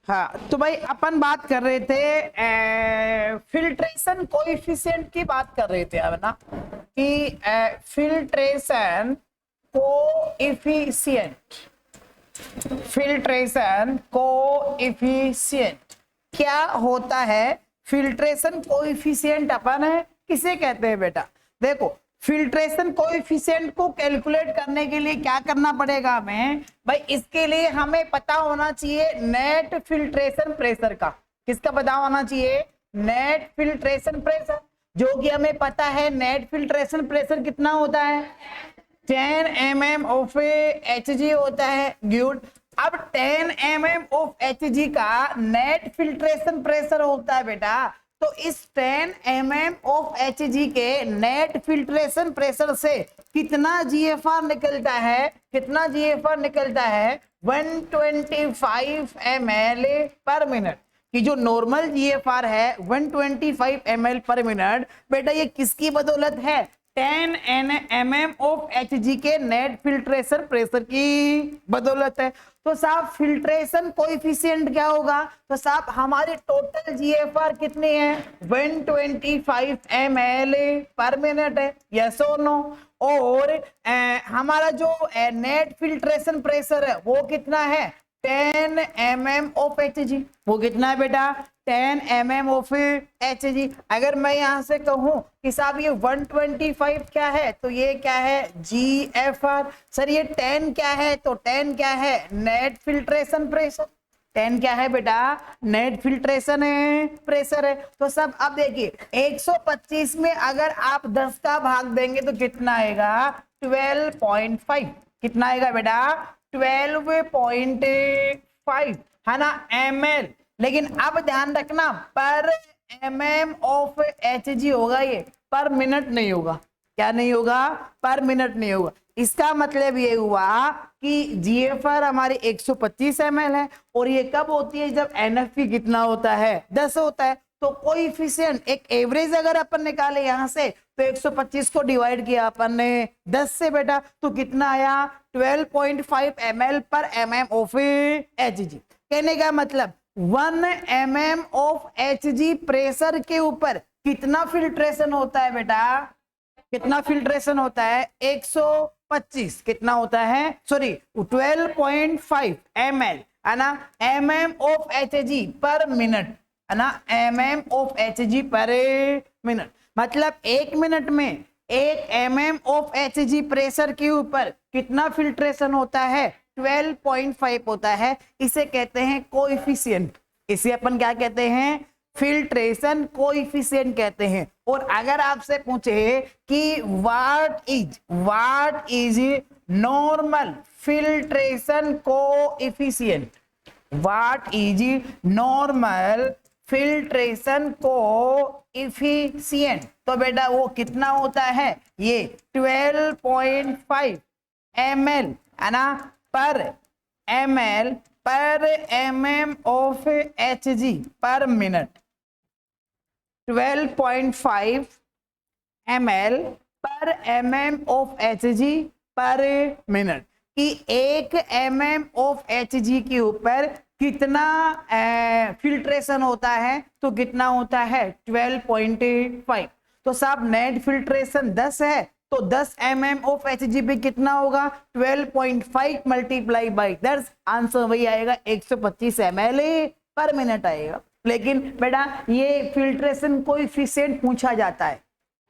हाँ तो भाई अपन बात कर रहे थे फिल्ट्रेशन कोएफिशिएंट की बात कर रहे थे अब ना कि फिल्ट्रेशन कोएफिशिएंट क्या होता है। फिल्ट्रेशन कोएफिशिएंट अपन है किसे कहते हैं बेटा। देखो फिल्ट्रेशन कोएफिशिएंट को कैलकुलेट करने के लिए क्या करना पड़ेगा हमें भाई, इसके लिए हमें पता होना चाहिए नेट फिल्ट्रेशन प्रेशर का। किसका पता होना चाहिए? नेट फिल्ट्रेशन प्रेशर, जो कि हमें पता है नेट फिल्ट्रेशन प्रेशर कितना होता है 10 mm ऑफ Hg होता है। गुड। अब 10 mm ऑफ Hg का नेट फिल्ट्रेशन प्रेशर होता है बेटा, तो इस 10 mm ऑफ Hg के नेट फिल्ट्रेशन प्रेशर से कितना GFR निकलता है? कितना GFR निकलता है? 125 ml पर मिनट की जो नॉर्मल GFR है 125 ml पर मिनट। बेटा ये किसकी बदौलत है? 10 mm ऑफ Hg के नेट फिल्ट्रेशन प्रेशर की बदौलत है। तो साहब फिल्ट्रेशन कोएफिशिएंट क्या होगा? तो साहब हमारी टोटल GFR कितनी है? 125 ml पर मिनट है। यस और नो? और हमारा जो नेट फिल्ट्रेशन प्रेशर है वो कितना है? 10 mm ऑफ Hg। वो कितना है बेटा? 10 mm ऑफ Hg। अगर मैं यहां से कहूं कि साहब ये 125 क्या है, तो ये क्या है? GFR। सर ये 10 क्या है? तो 10 क्या है? Net filtration pressure. 10 क्या है बेटा? नेट फिल्ट्रेशन प्रेशर है। तो सब अब देखिए 125 में अगर आप 10 का भाग देंगे तो कितना आएगा? 12.5। कितना आएगा बेटा? 12.5 है ना ml। लेकिन अब ध्यान रखना पर mm ऑफ Hg होगा, ये पर मिनट नहीं होगा। क्या नहीं होगा? पर मिनट नहीं होगा। इसका मतलब ये हुआ कि GFR हमारी 125 ml है, और ये कब होती है? जब NFP कितना होता है? 10 होता है। तो कोएफिशिएंट एक एवरेज अगर अपन निकाले यहां से, तो 125 को डिवाइड किया अपन ने 10 से बेटा, तो कितना आया? 12.5 ml पर mm ऑफ Hg। कहने का मतलब 1 mm ऑफ Hg प्रेशर के ऊपर कितना फिल्ट्रेशन होता है बेटा? कितना फिल्ट्रेशन होता है? 125। कितना होता है? सॉरी 12.5 ml है ना mm ऑफ Hg पर मिनट है ना, mm ऑफ Hg पर मिनट। मतलब 1 मिनट में 1 mm ऑफ Hg प्रेशर के ऊपर कितना फिल्ट्रेशन होता है? 12.5 होता है। इसे कहते हैं कोएफिशिएंट। इसे अपन क्या कहते हैं? फिल्ट्रेशन कोएफिशिएंट कहते हैं। और अगर आपसे पूछे कि what is normal filtration coefficient, what is normal filtration coefficient, तो बेटा वो कितना होता है? ये 12.5 ml है ना पर ml पर mm ऑफ Hg पर मिनट। 12.5 ml पर mm ऑफ Hg पर मिनट कि 1 mm ऑफ Hg के ऊपर कितना फिल्ट्रेशन होता है? तो कितना होता है? 12.5। तो साहब नेट फिल्ट्रेशन 10 है, तो 10 mm ऑफ Hg पे कितना होगा? 12.5 मल्टीप्लाई बाई 10। आंसर वही आएगा 125 ml पर मिनट आएगा। लेकिन बेटा ये फिल्ट्रेशन कोएफिशिएंट पूछा जाता है,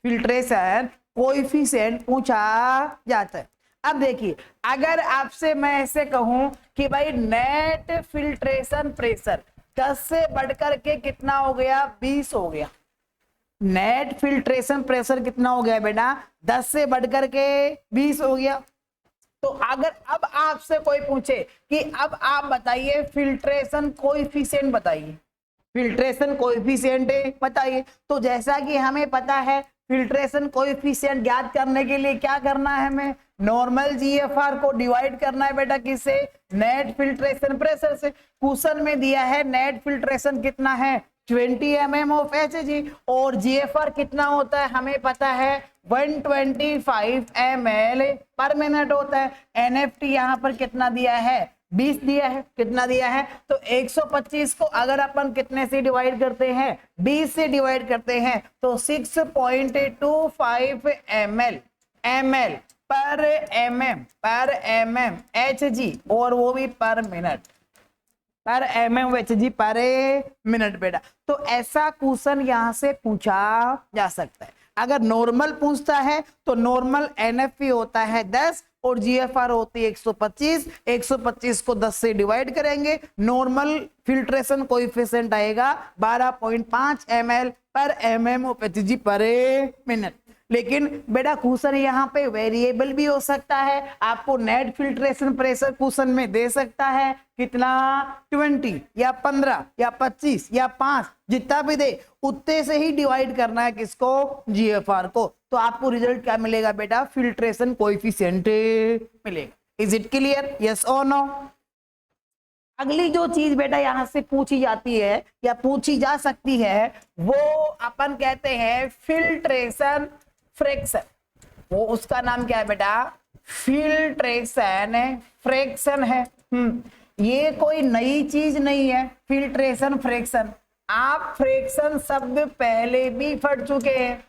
फिल्ट्रेशन कोएफिशिएंट पूछा जाता है। अब देखिए अगर आपसे मैं ऐसे कहूं कि भाई नेट फिल्ट्रेशन प्रेशर 10 से बढ़कर के कितना हो गया? 20 हो गया। नेट फिल्ट्रेशन प्रेशर कितना हो गया बेटा? 10 से बढ़कर के 20 हो गया। तो अगर अब आपसे कोई पूछे कि अब आप बताइए फिल्ट्रेशन कोएफिशिएंट बताइए, फिल्ट्रेशन कोएफिशिएंट बताइए, तो जैसा कि हमें पता है फिल्ट्रेशन कोएफिशिएंट ज्ञात करने के लिए क्या करना है? हमें नॉर्मल GFR को डिवाइड करना है बेटा किससे? नेट फिल्ट्रेशन प्रेशर से। क्वेश्चन में दिया है नेट फिल्ट्रेशन कितना है? 20 mm ऑफ Hg, और GFR कितना होता है? हमें पता है 125 ml पर मिनट होता है। NFT यहाँ पर कितना दिया है? 20 दिया है, कितना दिया है? तो 125 को अगर अपन कितने से डिवाइड करते हैं? 20 से डिवाइड करते हैं तो 6.25 ml पर mm Hg, और वो भी पर मिनट, पर mmHg पर मिनट बेटा। तो ऐसा क्वेश्चन यहाँ से पूछा जा सकता है। अगर नॉर्मल पूछता है तो नॉर्मल NFP होता है 10 और GFR होती है 125। 125 को 10 से डिवाइड करेंगे, नॉर्मल फिल्ट्रेशन कोएफिशिएंट आएगा 12.5 ml पर mmHg पर मिनट। लेकिन बेटा क्वेश्चन यहाँ पे वेरिएबल भी हो सकता है, आपको नेट फिल्ट्रेशन प्रेशर क्वेश्चन में दे सकता है कितना, 20 या 15 या 25 या 5, जितना भी दे उतने से ही डिवाइड करना है किसको, GFR को। तो आपको रिजल्ट क्या मिलेगा बेटा, फिल्ट्रेशन कोएफिशिएंट मिलेगा। इज इट क्लियर, यस और नो? अगली जो चीज बेटा यहाँ से पूछी जाती है या पूछी जा सकती है वो अपन कहते हैं फिल्ट्रेशन फ्रैक्शन। वो उसका नाम क्या है बेटा, फिल्ट्रेशन फ्रैक्शन है। ये कोई नई चीज नहीं है फिल्ट्रेशन फ्रैक्शन। आप फ्रैक्शन शब्द पहले भी पढ़ चुके हैं,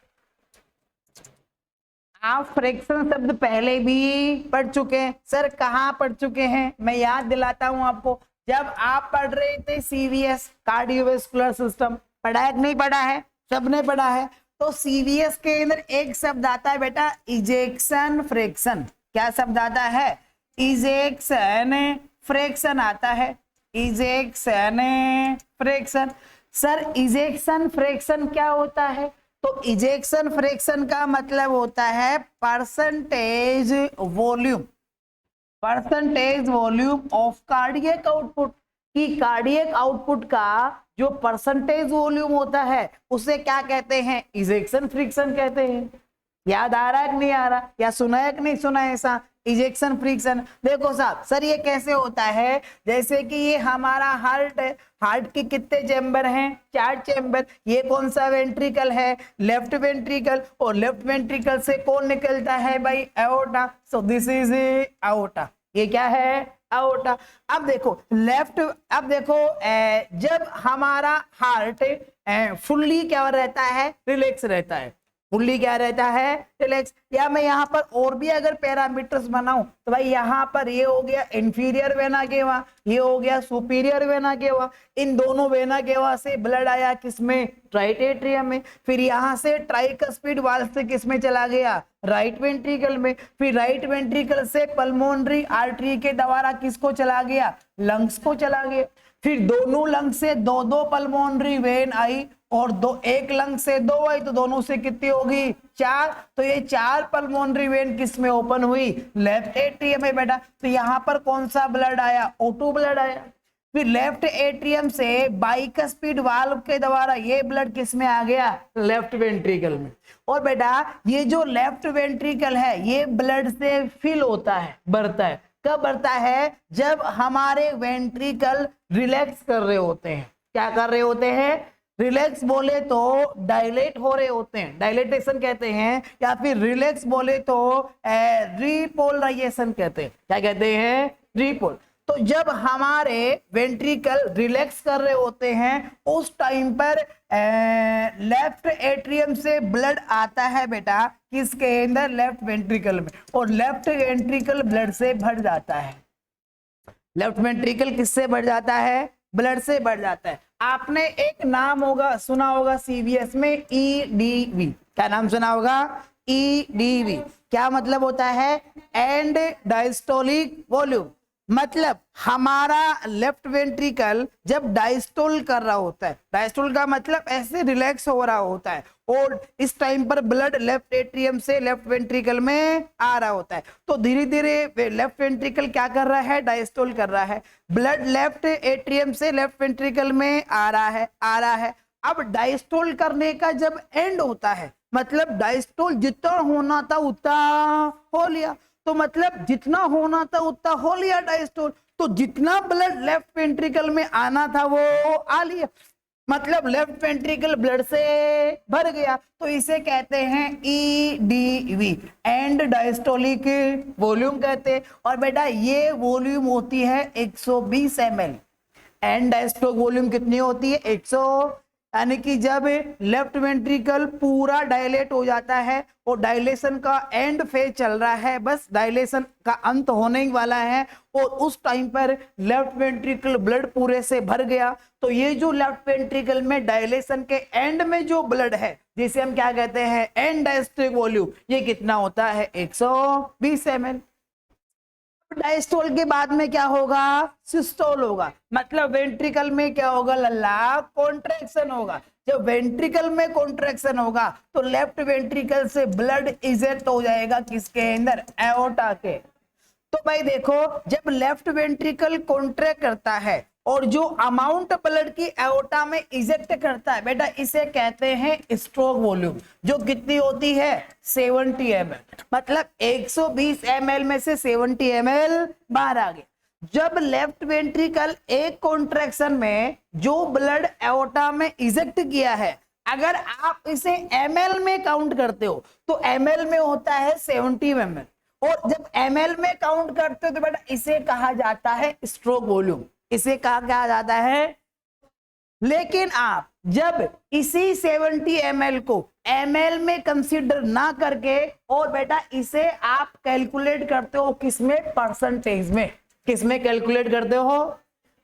आप फ्रैक्शन शब्द पहले भी पढ़ चुके हैं। सर कहाँ पढ़ चुके हैं, मैं याद दिलाता हूं आपको। जब आप पढ़ रहे थे CVS कार्डियोवैस्कुलर सिस्टम, पढ़ा है कि नहीं पढ़ा है? सबने पढ़ा है। तो CVS के अंदर एक शब्द आता है बेटा इजेक्शन फ्रैक्शन। क्या शब्द आता है? इजेक्शन फ्रैक्शन आता है, ejection fraction. Sir ejection fraction क्या होता है? तो इजेक्शन फ्रैक्शन का मतलब होता है percentage volume, percentage volume of cardiac output. कि कार्डियक आउटपुट का जो परसेंटेज वॉल्यूम होता है उसे क्या कहते हैं, इजेक्शन फ्रिक्शन कहते हैं। याद आ रहा है कि नहीं आ रहा, या सुना है कि नहीं सुना है ऐसा इजेक्शन फ्रिक्शन? देखो साहब, सर ये कैसे होता है, जैसे कि ये हमारा हार्ट है, हार्ट के कितने चैम्बर हैं, 4 चैम्बर। ये कौन सा वेंट्रिकल है, लेफ्ट वेंट्रिकल, और लेफ्ट वेंट्रिकल से कौन निकलता है भाई, aorta. So this is aorta, ये क्या है, एओर्टा। अब देखो लेफ्ट, अब देखो जब हमारा हार्ट फुल्ली क्या रहता है, रिलैक्स रहता है, फुल्ली क्या रहता है, रिलैक्स। या मैं यहाँ पर और भी अगर पैरामीटर्स बनाऊं तो भाई यहाँ पर ये हो गया इंफीरियर वेना केवा, ये हो गया सुपीरियर वेना केवा। इन दोनों वेना केवा से ब्लड आया किसमें, राइट एट्रियम में। फिर यहाँ से ट्राइकस्पिड वाल्व से किसमें चला गया, राइट वेंट्रिकल में। फिर राइट वेंट्रिकल से पल्मोनरी आर्टरी के द्वारा किसको चला गया, लंग्स को चला गया। फिर दोनों लंग से 2-2 पल्मोनरी वेन आई, और एक लंग से 2 आई, तो दोनों से कितनी होगी, 4। तो ये 4 पल्मोनरी वेन किस में ओपन हुई, लेफ्ट एट्रियम में बेटा। तो यहाँ पर कौन सा ब्लड आया, O2 ब्लड आया। फिर लेफ्ट एट्रियम से बाइकस्पिड वाल्व के द्वारा ये ब्लड किस में आ गया, लेफ्ट वेंट्रिकल में। और बेटा ये जो लेफ्ट वेंट्रिकल है ये ब्लड से फिल होता है, बढ़ता है। कब बढ़ता है, जब हमारे वेंट्रिकल रिलैक्स कर रहे होते हैं। क्या कर रहे होते हैं, रिलैक्स बोले तो डायलेट हो रहे होते हैं, डायलेटेशन कहते हैं। या फिर रिलैक्स बोले तो रिपोलराइजेशन कहते हैं। क्या कहते हैं, रिपोल। तो जब हमारे वेंट्रिकल रिलैक्स कर रहे होते हैं उस टाइम पर लेफ्ट एट्रियम से ब्लड आता है बेटा किसके अंदर, लेफ्ट वेंट्रिकल में। और लेफ्ट वेंट्रिकल ब्लड से भर जाता है, लेफ्ट वेंट्रिकल किससे बढ़ जाता है, ब्लड से बढ़ जाता है। आपने एक नाम होगा सुना होगा CVS में, EDV। क्या नाम सुना होगा, EDV। क्या मतलब होता है, एंड डायस्टोलिक वॉल्यूम। मतलब हमारा लेफ्ट वेंट्रिकल जब डायस्टोल कर रहा होता है, डायस्टोल का मतलब ऐसे रिलैक्स हो रहा होता है, और इस टाइम पर ब्लड लेफ्ट एट्रियम से लेफ्ट वेंट्रिकल में आ रहा होता है। तो धीरे धीरे लेफ्ट वेंट्रिकल क्या कर रहा है, डायस्टोल कर रहा है। ब्लड लेफ्ट एट्रियम से लेफ्ट वेंट्रिकल में आ रहा है, आ रहा है। अब डायस्टोल करने का जब एंड होता है, मतलब डायस्टोल जितना होना था उतना हो लिया, तो मतलब जितना होना था उतना हो लिया डायस्टोल। तो जितना ब्लड लेफ्ट वेंट्रिकल में आना था वो आ लिया। मतलब लेफ्ट वेंट्रिकल ब्लड से भर गया, तो इसे कहते हैं ईडीवी, एंड डायस्टोलिक वॉल्यूम कहते हैं। और बेटा ये वॉल्यूम होती है 120 ml। एंड डायस्टोलिक वॉल्यूम कितनी होती है? 100, यानी कि जब लेफ्ट वेंट्रिकल पूरा डायलेट हो जाता है और डायलेशन का एंड फेज चल रहा है, बस डायलेशन का अंत होने ही वाला है, और उस टाइम पर लेफ्ट वेंट्रिकल ब्लड पूरे से भर गया, तो ये जो लेफ्ट वेंट्रिकल में डायलेशन के एंड में जो ब्लड है, जिसे हम क्या कहते हैं? एंड डायस्टोलिक वॉल्यूम, ये कितना होता है? 120 ml। डायस्टोल के बाद में क्या होगा? सिस्टोल होगा। मतलब वेंट्रिकल में क्या होगा लल्ला? कॉन्ट्रैक्शन होगा। जब वेंट्रिकल में कॉन्ट्रैक्शन होगा तो लेफ्ट वेंट्रिकल से ब्लड इजेक्ट हो जाएगा, किसके अंदर? एओर्टा के। तो भाई देखो, जब लेफ्ट वेंट्रिकल कॉन्ट्रैक्ट करता है और जो अमाउंट ब्लड की एओर्टा में इजेक्ट करता है बेटा, इसे कहते हैं स्ट्रोक वॉल्यूम, जो कितनी होती है? 70 ml। मतलब 120 ml में से 70 ml बाहर आ गया। जब लेफ्ट वेंट्रिकल एक कॉन्ट्रैक्शन में जो ब्लड एओर्टा में इजेक्ट किया है, अगर आप इसे ml में काउंट करते हो तो ml में होता है 70 ml, और जब ml में काउंट करते हो तो बेटा इसे कहा जाता है स्ट्रोक वॉल्यूम, इसे कहा जाता है। लेकिन आप जब इसी 70 ml को ml में कंसीडर ना करके और बेटा इसे आप कैलकुलेट करते हो किसमें? परसेंटेज में। किसमें कैलकुलेट करते हो?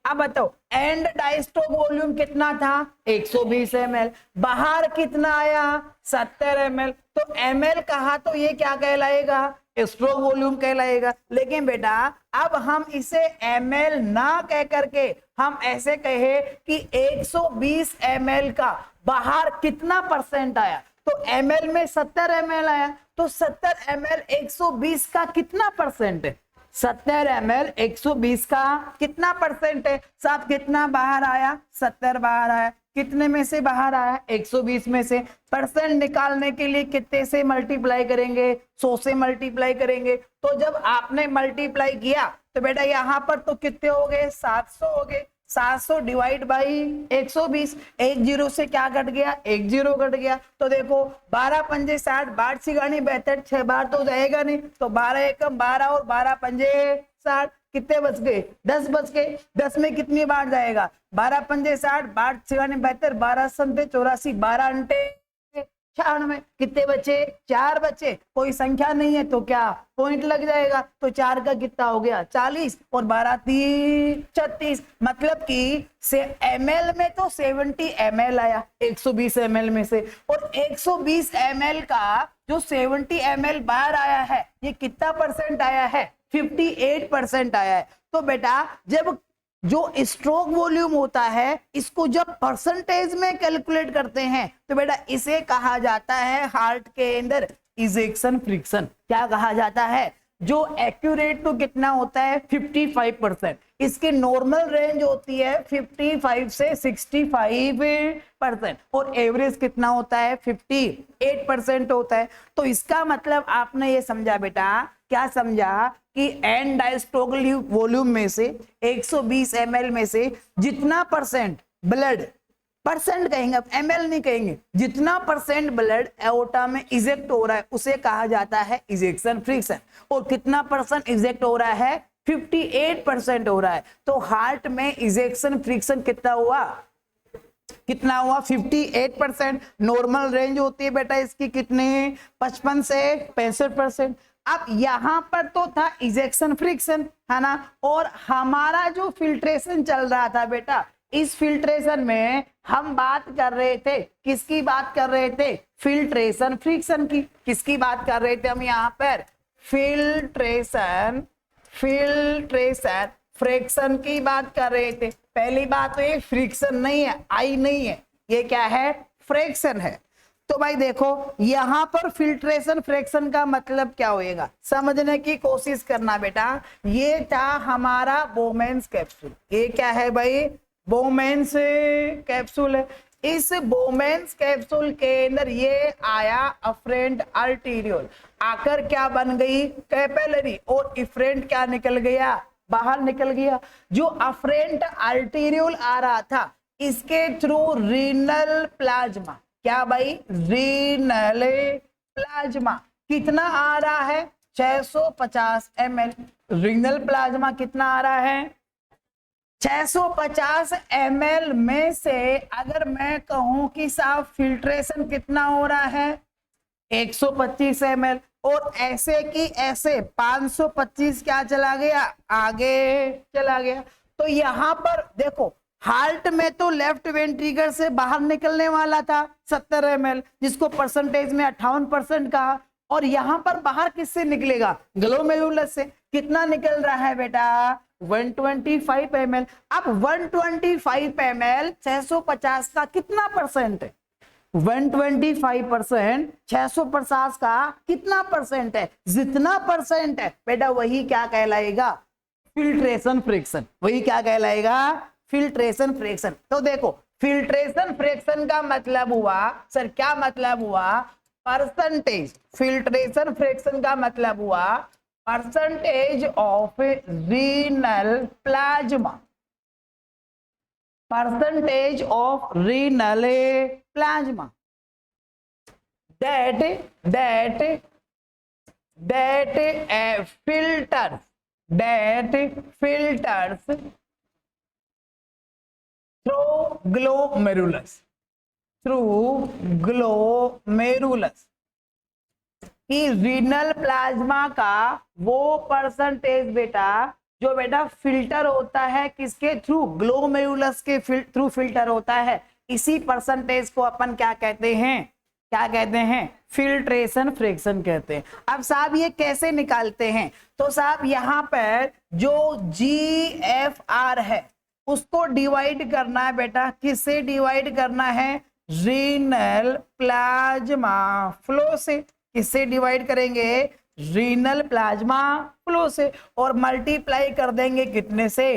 अब बताओ, एंड डायस्टोलिक वॉल्यूम कितना था? 120 ml। बाहर कितना आया? 70 ml। तो ml कहा तो ये क्या कहलाएगा? स्ट्रोक वॉल्यूम कहलाएगा। लेकिन बेटा अब हम इसे ml ना कह करके हम ऐसे कहे कि 120 ml का बाहर कितना परसेंट आया, तो ml में 70 ml आया, तो 70 ml 120 का कितना परसेंट है? 70 ml 120 का कितना परसेंट है? साथ कितना बाहर आया? 70 बाहर आया। कितने में से बाहर आया? 120 में से। परसेंट निकालने के लिए कितने से मल्टीप्लाई करेंगे? 100 से मल्टीप्लाई करेंगे। तो जब आपने मल्टीप्लाई किया तो बेटा यहाँ पर तो कितने हो गए? 700 हो गए। 700 डिवाइड बाई 120, एक जीरो से क्या कट गया? एक जीरो कट गया। तो देखो 12 पंजे 60, 12 सिगानी 72, 6 बार तो जाएगा नहीं, तो 12 एकम 12 और 12 पंजे 60, कितने बच गए? 10 बच गए। 10 में कितनी बार जाएगा? 12 पंजे 60, 12 सिगानी 72, 12 संते 84, 12 अंटे 96, कितने बचे? 4 बचे। कोई संख्या नहीं है तो क्या पॉइंट लग जाएगा, तो 4 का कितना हो गया? 40, और 12 3 36। मतलब कि से ml में तो 70 ml आया 120 ml में से, और 120 ml का जो 70 ml बाहर आया है, ये कितना परसेंट आया है? 58% आया है। तो बेटा जब जो स्ट्रोक वॉल्यूम होता है, इसको जब परसेंटेज में कैलकुलेट करते हैं तो बेटा इसे कहा जाता है हार्ट के अंदर इजेक्शन फ्रिक्शन। क्या कहा जाता है? जो एक्यूरेट तो कितना होता है? 55%। इसकी नॉर्मल रेंज होती है 55 से 65%, और एवरेज कितना होता है? 58% होता है। तो इसका मतलब आपने ये समझा बेटा, क्या समझा? कि एंड डायस्टोलिक वॉल्यूम में से 120 ml में से जितना परसेंट ब्लड, परसेंट कहेंगे, अब ml नहीं कहेंगे, जितना परसेंट ब्लड एओर्टा में इजेक्ट हो रहा है उसे कहा जाता है इजेक्शन फ्रिक्शन। और कितना परसेंट इजेक्ट हो रहा है? 58% हो रहा है। तो हार्ट में इजेक्शन फ्रिक्शन कितना हुआ? कितना हुआ? 58%। नॉर्मल रेंज होती है बेटा इसकी कितनी? 55 से 65%। अब यहां पर तो था इजेक्शन फ्रिक्शन, है ना, और हमारा जो फिल्ट्रेशन चल रहा था बेटा, इस फिल्ट्रेशन में हम बात कर रहे थे, किसकी बात कर रहे थे? फिल्ट्रेशन फ्रिक्शन की। किसकी बात कर रहे थे हम यहाँ पर? फिल्ट्रेशन फ्रिक्शन की बात कर रहे थे। पहली बात तो ये फ्रिक्शन नहीं है, आई नहीं है, ये क्या है? फ्रिक्शन है। तो भाई देखो यहां पर फिल्ट्रेशन फ्रिक्शन का मतलब क्या होएगा, समझने की कोशिश करना बेटा। ये था हमारा बोमेन्स कैप्सूल। ये क्या है भाई? बोमेन्स कैप्सूल है। इस बोमेन्स कैप्सूल के अंदर ये आया अफरेंट आर्टीरियोल, आकर क्या बन गई? कैपिलरी, और इफरेंट क्या निकल गया? बाहर निकल गया। जो अफरेंट आर्टीरियोल आ रहा था इसके थ्रू रीनल प्लाज्मा, क्या भाई, रीनल प्लाज्मा कितना आ रहा है, 650 ml। रीनल प्लाज्मा कितना आ रहा है, 650 ml में से अगर मैं कहूं कि साहब फिल्ट्रेशन कितना हो रहा है, 125 ml, और ऐसे की ऐसे 525 क्या चला गया, आगे चला गया। तो यहां पर देखो, हार्ट में तो लेफ्ट वेंट्रिकल से बाहर निकलने वाला था 70 ml, जिसको परसेंटेज में 58% कहा, और यहां पर बाहर किससे निकलेगा, ग्लोमेरुलस से। कितना निकल रहा है बेटा, 125 ml। अब 125 ml 650 का कितना परसेंट है, 125% 650 का कितना परसेंट है, जितना परसेंट है बेटा वही क्या कहलाएगा, फिल्ट्रेशन फ्रिक्शन। वही क्या कहलाएगा, फिल्ट्रेशन फ्रिक्शन। तो देखो, फिल्ट्रेशन फ्रिक्शन का मतलब हुआ सर, क्या मतलब हुआ, परसेंटेज। फिल्ट्रेशन फ्रिक्शन का मतलब हुआ percentage of renal plasma, percentage of renal plasma that filters through glomerulus कि रीनल प्लाज्मा का वो परसेंटेज बेटा जो बेटा फिल्टर होता है किसके थ्रू, ग्लोमेरुलस के थ्रू फिल्टर होता है। इसी परसेंटेज को अपन क्या कहते हैं, क्या कहते हैं, फिल्ट्रेशन फ्रिक्शन कहते हैं। अब साहब ये कैसे निकालते हैं, तो साहब यहाँ पर जो GFR है उसको डिवाइड करना है बेटा, किससे डिवाइड करना है, रीनल प्लाज्मा फ्लो से। किससे डिवाइड करेंगे, रीनल प्लाज्मा फ्लो से, और मल्टीप्लाई कर देंगे कितने से,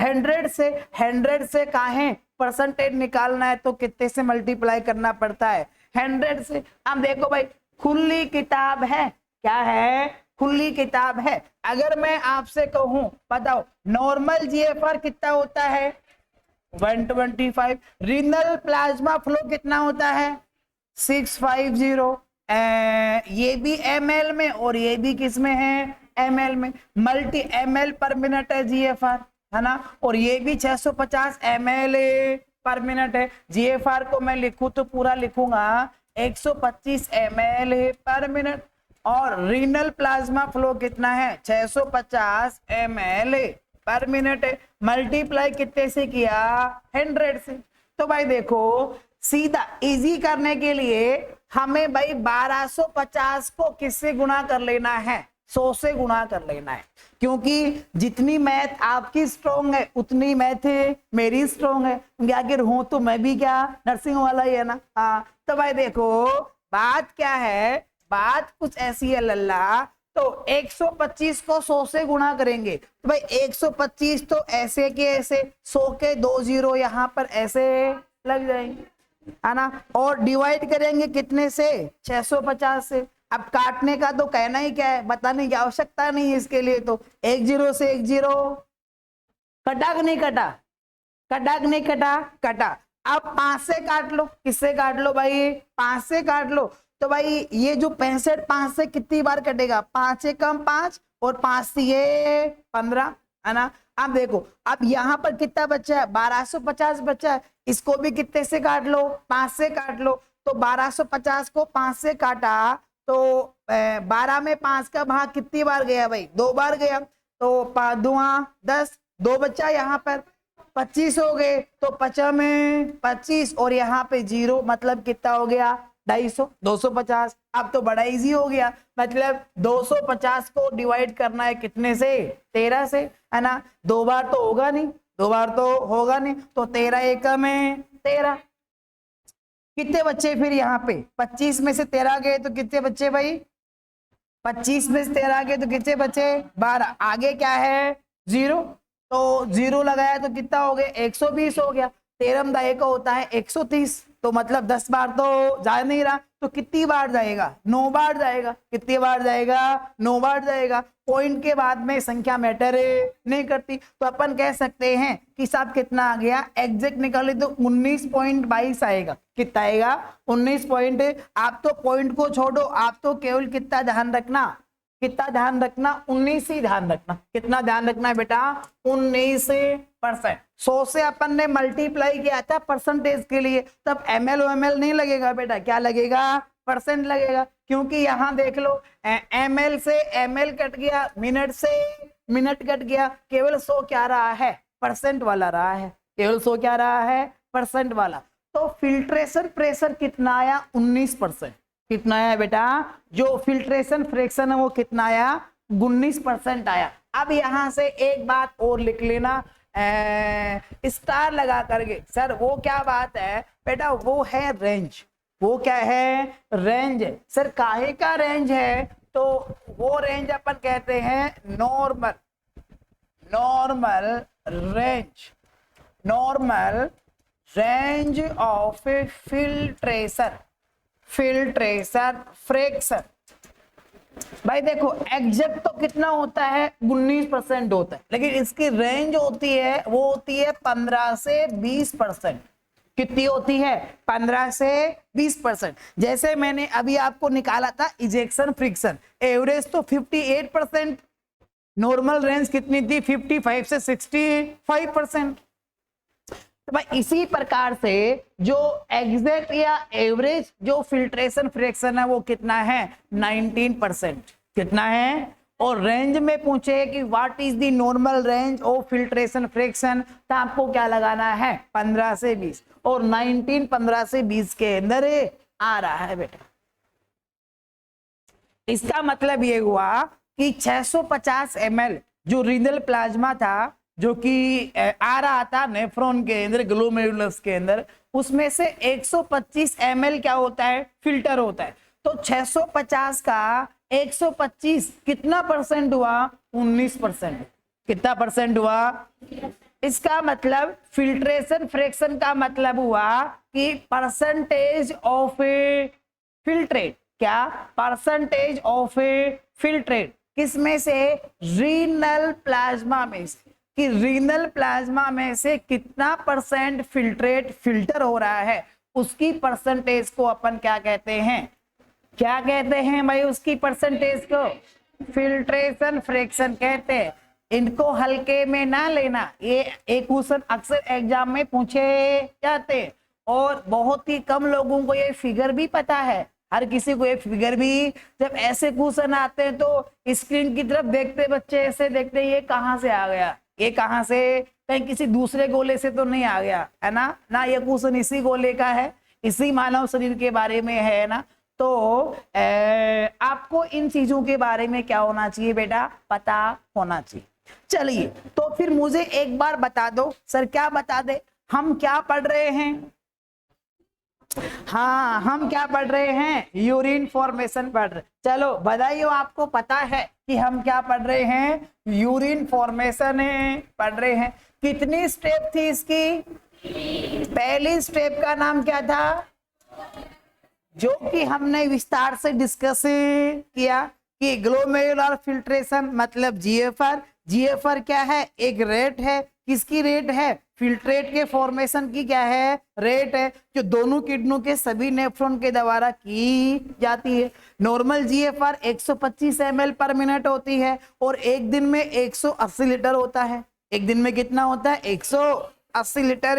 100 से। 100 से काहे, परसेंटेज निकालना है तो कितने से मल्टीप्लाई करना पड़ता है, 100 से। अब देखो भाई, खुली किताब है, क्या है, खुली किताब है। अगर मैं आपसे कहूं बताओ नॉर्मल GFR कितना होता है, 125, रीनल प्लाज्मा फ्लो कितना होता है, 650, ये भी ml में और ये भी किस में है, ml में। मल्टी ml पर मिनट है GFR, है ना, और ये भी 650 ml पर मिनट है। GFR को मैं लिखूं तो पूरा लिखूंगा 125 ml पर मिनट, और रीनल प्लाज्मा फ्लो कितना है, 650 ml पर मिनट है। मल्टीप्लाई कितने से किया, 100 से। तो भाई देखो, सीधा इजी करने के लिए हमें भाई 1250 को किससे गुणा कर लेना है, 100 से गुणा कर लेना है, क्योंकि जितनी मैथ आपकी स्ट्रॉन्ग है उतनी मैथ मेरी स्ट्रॉन्ग है, क्योंकि आखिर हूं तो मैं भी क्या नर्सिंग वाला ही है ना। हाँ, तो भाई देखो बात क्या है, बात कुछ ऐसी है लल्ला। तो 125 को 100 से गुणा करेंगे तो भाई 125 तो ऐसे के ऐसे, 100 के 2 जीरो यहाँ पर ऐसे लग जाएंगे, है ना, और डिवाइड करेंगे कितने से, 650 से। अब काटने का तो कहना ही क्या है, बताने की आवश्यकता नहीं है इसके लिए। तो 1 जीरो से 1 जीरो कटा कि नहीं कटा, कटा कि नहीं कटा, कटा। अब 5 से काट लो, किससे काट लो भाई, 5 से काट लो। तो भाई ये जो 65 5 से कितनी बार कटेगा, 5 से कम 5 और 5 से ये 15, है ना। अब देखो, अब यहाँ पर कितना बचा है, 1250 बचा है, इसको भी कितने से काट लो, 5 से काट लो। तो 1250 को 5 से काटा तो 12 में 5 का भाग कितनी बार गया भाई, 2 बार गया। तो 5 दूना 10, 2 बच्चा यहाँ पर 25 हो गए, तो 50 में 25 और यहाँ पे 0, मतलब कितना हो गया, 250, 250। अब तो बड़ा इजी हो गया, मतलब 250 को डिवाइड करना है कितने से, 13 से, है ना। 2 बार तो होगा नहीं, 2 बार तो होगा नहीं, तो 13 एकम में 13। कितने बच्चे फिर यहाँ पे, 25 में से 13 गए तो कितने बच्चे भाई, 25 में से 13 गए तो कितने बचे, 12। आगे क्या है, 0, तो 0 लगाया तो कितना हो गया, 120 हो गया। 13 का होता है 130, तो मतलब 10 बार तो जा नहीं रहा, तो कितनी बार जाएगा? 9 बार जाएगा। कितनी बार जाएगा? 9 बार जाएगा। पॉइंट के बाद में संख्या मैटर नहीं करती, तो अपन कह सकते हैं कि साहब कितना आ गया, एग्जैक्ट निकाले तो 19.22 आएगा। कितना आएगा? 19 पॉइंट। आप तो पॉइंट को छोड़ो, आप तो केवल कितना ध्यान रखना, कितना ध्यान रखना? 19 ही ध्यान रखना। कितना ध्यान रखना है बेटा? 19%। 100 से अपन ने मल्टीप्लाई किया था परसेंटेज के लिए, तब ml ml नहीं लगेगा बेटा, क्या लगेगा? परसेंट लगेगा। क्योंकि यहाँ देख लो, ml से ml कट गया, मिनट से मिनट कट गया, केवल 100 क्या रहा है? परसेंट वाला रहा है। केवल 100 क्या रहा है? परसेंट वाला। तो फिल्ट्रेशन प्रेशर कितना आया? 19%। कितना आया बेटा? जो फिल्ट्रेशन फ्रैक्शन है वो कितना आया? 19% आया। अब यहां से एक बात और लिख लेना, स्टार लगा करके। सर वो क्या बात है बेटा? वो है रेंज। वो क्या है? रेंज। सर काहे का रेंज है? तो वो रेंज अपन कहते हैं normal, normal range, normal range of filtration, filtration fraction. भाई देखो एग्जैक्ट तो कितना होता है? 19% होता है, लेकिन इसकी रेंज होती है, वो होती है 15 से 20%। कितनी होती है? 15 से 20%। जैसे मैंने अभी आपको निकाला था इजेक्शन फ्रिक्शन, एवरेज तो 58%, नॉर्मल रेंज कितनी थी? 55 से 65%। तो भाई इसी प्रकार से जो एग्जैक्ट या एवरेज जो फिल्ट्रेशन फ्रैक्शन है वो कितना है? 19%। कितना है? और रेंज में पूछे कि what is the normal range of filtration fraction, तो आपको क्या लगाना है? 15 से 20, और 19 15 से 20 के अंदर आ रहा है बेटा। इसका मतलब ये हुआ कि 650 ml जो रीनल प्लाज्मा था, जो कि आ रहा था नेफ्रॉन के अंदर, ग्लोमेरुलस के अंदर, उसमें से 125 ml क्या होता है? फिल्टर होता है। तो 650 का 125 कितना परसेंट हुआ? 19%। कितना परसेंट हुआ? इसका मतलब फिल्ट्रेशन फ्रैक्शन का मतलब हुआ कि परसेंटेज ऑफ फिल्ट्रेट, क्या? परसेंटेज ऑफ फिल्ट्रेट किसमें से? रीनल प्लाज्मा में से, कि रीनल प्लाज्मा में से कितना परसेंट फिल्ट्रेट फिल्टर हो रहा है, उसकी परसेंटेज को अपन क्या कहते हैं? क्या कहते हैं भाई उसकी परसेंटेज को? फिल्ट्रेशन फ्रैक्शन कहते हैं। इनको हल्के में ना लेना, ये एक क्वेश्चन अक्सर एग्जाम में पूछे जाते हैं, और बहुत ही कम लोगों को ये फिगर भी पता है। हर किसी को ये फिगर भी, जब ऐसे क्वेश्चन आते हैं तो स्क्रीन की तरफ देखते बच्चे ऐसे देखते हैं, ये कहाँ से आ गया, ये कहाँ से, कहीं किसी दूसरे गोले से तो नहीं आ गया है ना ये क्वेश्चन इसी गोले का है, इसी मानव शरीर के बारे में है ना। तो आपको इन चीजों के बारे में क्या होना चाहिए बेटा? पता होना चाहिए। चलिए तो फिर मुझे एक बार बता दो सर, क्या बता दे, हम क्या पढ़ रहे हैं? हाँ हम क्या पढ़ रहे हैं? यूरिन फॉर्मेशन पढ़ रहे। चलो बधाई हो, आपको पता है कि हम क्या पढ़ रहे हैं? यूरिन फॉर्मेशन पढ़ रहे हैं। कितनी स्टेप थी इसकी? पहली स्टेप का नाम क्या था? जो कि हमने विस्तार से डिस्कस किया कि ग्लोमेरुलर फिल्ट्रेशन मतलब जीएफआर। जीएफआर क्या है? एक रेट है। किसकी रेट है? फिल्ट्रेट के फॉर्मेशन की क्या है? रेट है, जो दोनों किडनियों के सभी नेफ्रॉन के द्वारा की जाती है। नॉर्मल जीएफआर 125 ml पर मिनट होती है, और एक दिन में 180 लीटर होता है। एक दिन में कितना होता है? 180 लीटर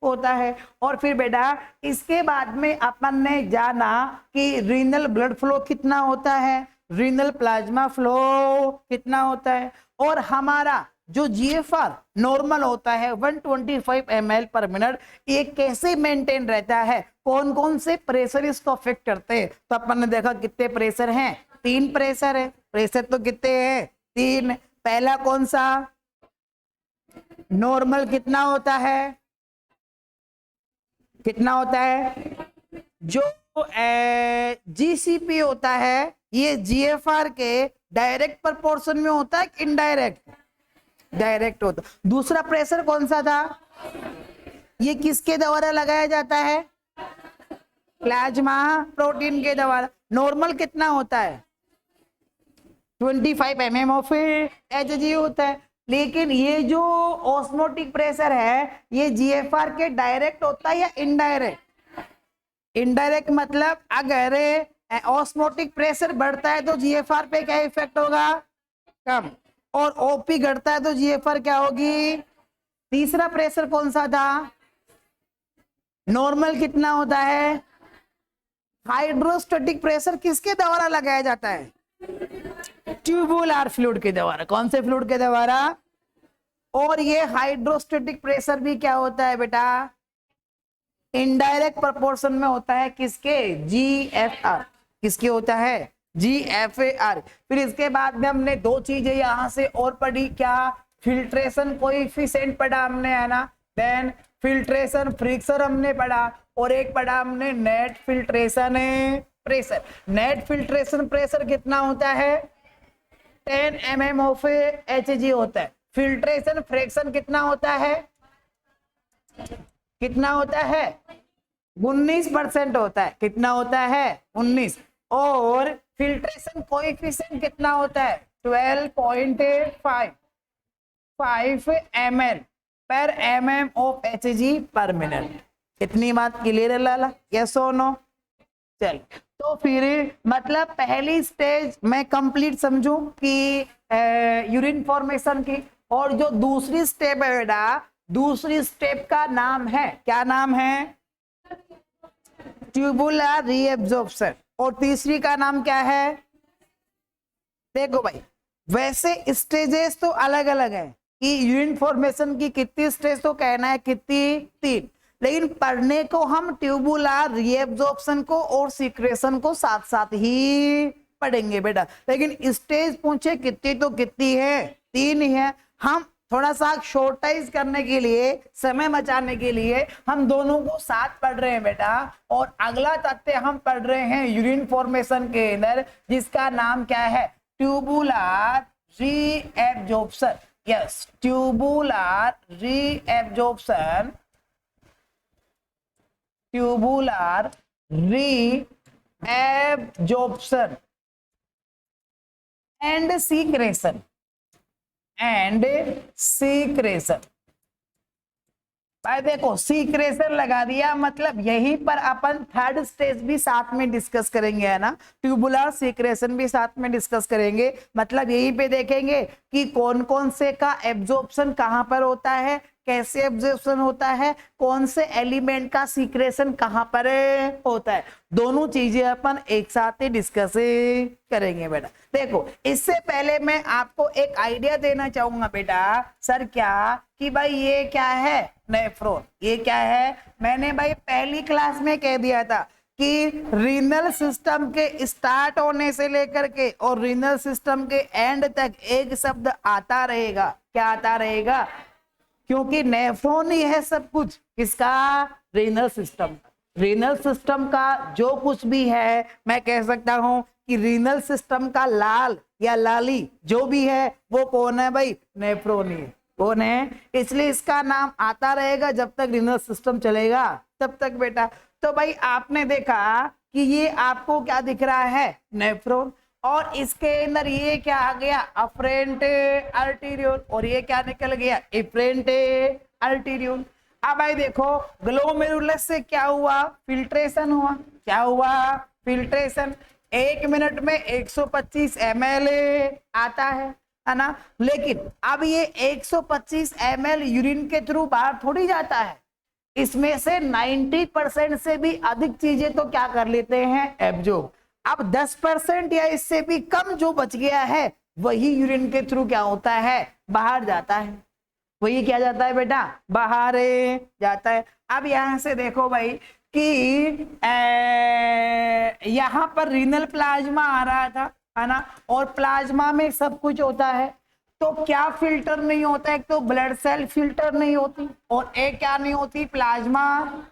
होता है। और फिर बेटा इसके बाद में अपन ने जाना कि रीनल ब्लड फ्लो कितना होता है, रीनल प्लाज्मा फ्लो कितना होता है, और हमारा जो जीएफआर नॉर्मल होता है 125 ml पर मिनट, ये कैसे मेंटेन रहता है, कौन कौन से प्रेशर इसको अफेक्ट करते हैं। तो अपन ने देखा कितने प्रेशर हैं? 3 प्रेशर है। प्रेशर तो कितने हैं? 3। पहला कौन सा? नॉर्मल कितना होता है? कितना होता है? जो जीसीपी होता है, ये जीएफआर के डायरेक्ट प्रोपोर्शन में होता है कि इनडायरेक्ट? डायरेक्ट होता। दूसरा प्रेशर कौन सा था? ये किसके द्वारा लगाया जाता है? प्लाज्मा प्रोटीन के द्वारा। नॉर्मल कितना होता है 25 mm ऑफ Hg होता है। लेकिन ये जो ऑस्मोटिक प्रेशर है ये जीएफआर के डायरेक्ट होता है या इनडायरेक्ट? इनडायरेक्ट मतलब अगर ऑस्मोटिक प्रेशर बढ़ता है तो जीएफआर पे क्या इफेक्ट होगा? कम। और ओपी घटता है तो जीएफआर क्या होगी? तीसरा प्रेशर कौन सा था? नॉर्मल कितना होता है? हाइड्रोस्टेटिक प्रेशर किसके द्वारा लगाया जाता है? ट्यूबुलर फ्लूइड के द्वारा। कौन से फ्लूइड के द्वारा? और ये हाइड्रोस्टेटिक प्रेशर भी क्या होता है बेटा? इनडायरेक्ट प्रोपोर्शन में होता है। किसके? जीएफआर। किसके होता है? जीएफआर। फिर इसके बाद में हमने दो चीजें यहां से और पढ़ी। क्या? फिल्ट्रेशन कोएफिशिएंट पढ़ा हमने, है ना। देन फिल्ट्रेशन फ्रिक्शन हमने पढ़ा, और एक पढ़ा हमने net filtration pressure. Net filtration pressure कितना होता है? 10 mm ऑफ Hg होता है। फिल्ट्रेशन फ्रैक्शन कितना होता है? कितना होता है? 19% होता है। कितना होता है? 19। और फिल्ट्रेशन कोएफिशिएंट कितना होता है? 12.5 ml per mm of Hg पर मिनट। इतनी बात क्लियर है लाला? यस और नो? चल, तो फिर मतलब पहली स्टेज मैं कंप्लीट समझूं कि यूरिन फॉर्मेशन की। और जो दूसरी स्टेप है बेटा, दूसरी स्टेप का नाम है, क्या नाम है? Tubular reabsorption. और तीसरी का नाम क्या है? देखो भाई, वैसे स्टेजेस तो अलग अलग है कि यूरिन फॉर्मेशन की कितनी स्टेज तो कहना है, कितनी? 3। लेकिन पढ़ने को हम ट्यूबुलर रीएब्जॉर्प्शन को और सीक्रेशन को साथ साथ ही पढ़ेंगे बेटा। लेकिन स्टेज पूछे कितनी तो कितनी है? 3 ही है। हम थोड़ा सा शॉर्टाइज करने के लिए, समय बचाने के लिए हम दोनों को साथ पढ़ रहे हैं बेटा। और अगला तथ्य हम पढ़ रहे हैं यूरिन फॉर्मेशन के अंदर, जिसका नाम क्या है? Tubular reabsorption. Yes, tubular reabsorption. Tubular reabsorption and secretion. And secretion. भाई देखो, सीक्रेशन लगा दिया मतलब यहीं पर अपन थर्ड स्टेज भी साथ में डिस्कस करेंगे, है ना। ट्यूबुलर सीक्रेशन भी साथ में डिस्कस करेंगे। मतलब यहीं पे देखेंगे कि कौन कौन से का एब्जॉर्प्शन कहां पर होता है, कैसे एब्जॉर्प्शन होता है, कौन से एलिमेंट का सीक्रेशन कहां पर होता है। दोनों चीजें अपन एक साथ ही डिस्कस करेंगे बेटा। देखो, इससे पहले मैं आपको एक आइडिया देना चाहूंगा बेटा। सर क्या? कि भाई ये क्या है? नेफ्रॉन। ये क्या है? मैंने भाई पहली क्लास में कह दिया था कि रीनल सिस्टम के स्टार्ट होने से लेकर के और रीनल सिस्टम के एंड तक एक शब्द आता रहेगा। क्या आता रहेगा? क्योंकि नेफ्रॉन ही है सब कुछ। किसका? Renal system. रीनल सिस्टम का जो कुछ भी है, मैं कह सकता हूं कि रीनल सिस्टम का लाल या लाली जो भी है वो कौन है भाई? नेफ्रॉन ही है। कौन है? इसलिए इसका नाम आता रहेगा जब तक रीनल सिस्टम चलेगा, तब तक बेटा। तो भाई आपने देखा कि ये आपको क्या दिख रहा है? नेफ्रॉन। और इसके अंदर ये क्या आ गया? Afferent arteriole. और ये क्या निकल गया? Efferent arteriole. अब भाई देखो, ग्लोमेरुलस से क्या हुआ? फिल्ट्रेशन हुआ। क्या हुआ? फिल्ट्रेशन। 1 मिनट में 125 ml आता है ना। लेकिन अब ये 125 ml यूरिन के थ्रू बाहर थोड़ी जाता है। इसमें से 90% से भी अधिक चीजें तो क्या कर लेते हैं? एब्जॉर्ब। अब 10% या इससे भी कम जो बच गया है वही यूरिन के थ्रू क्या होता है? बाहर जाता है। वही क्या जाता है बेटा? बाहर जाता है। अब यहां से देखो भाई कि यहां पर रीनल प्लाज्मा आ रहा था, है ना। और प्लाज्मा में सब कुछ होता है। तो क्या फिल्टर नहीं होता है? एक तो ब्लड सेल फिल्टर नहीं होती, और एक क्या नहीं होती? प्लाज्मा।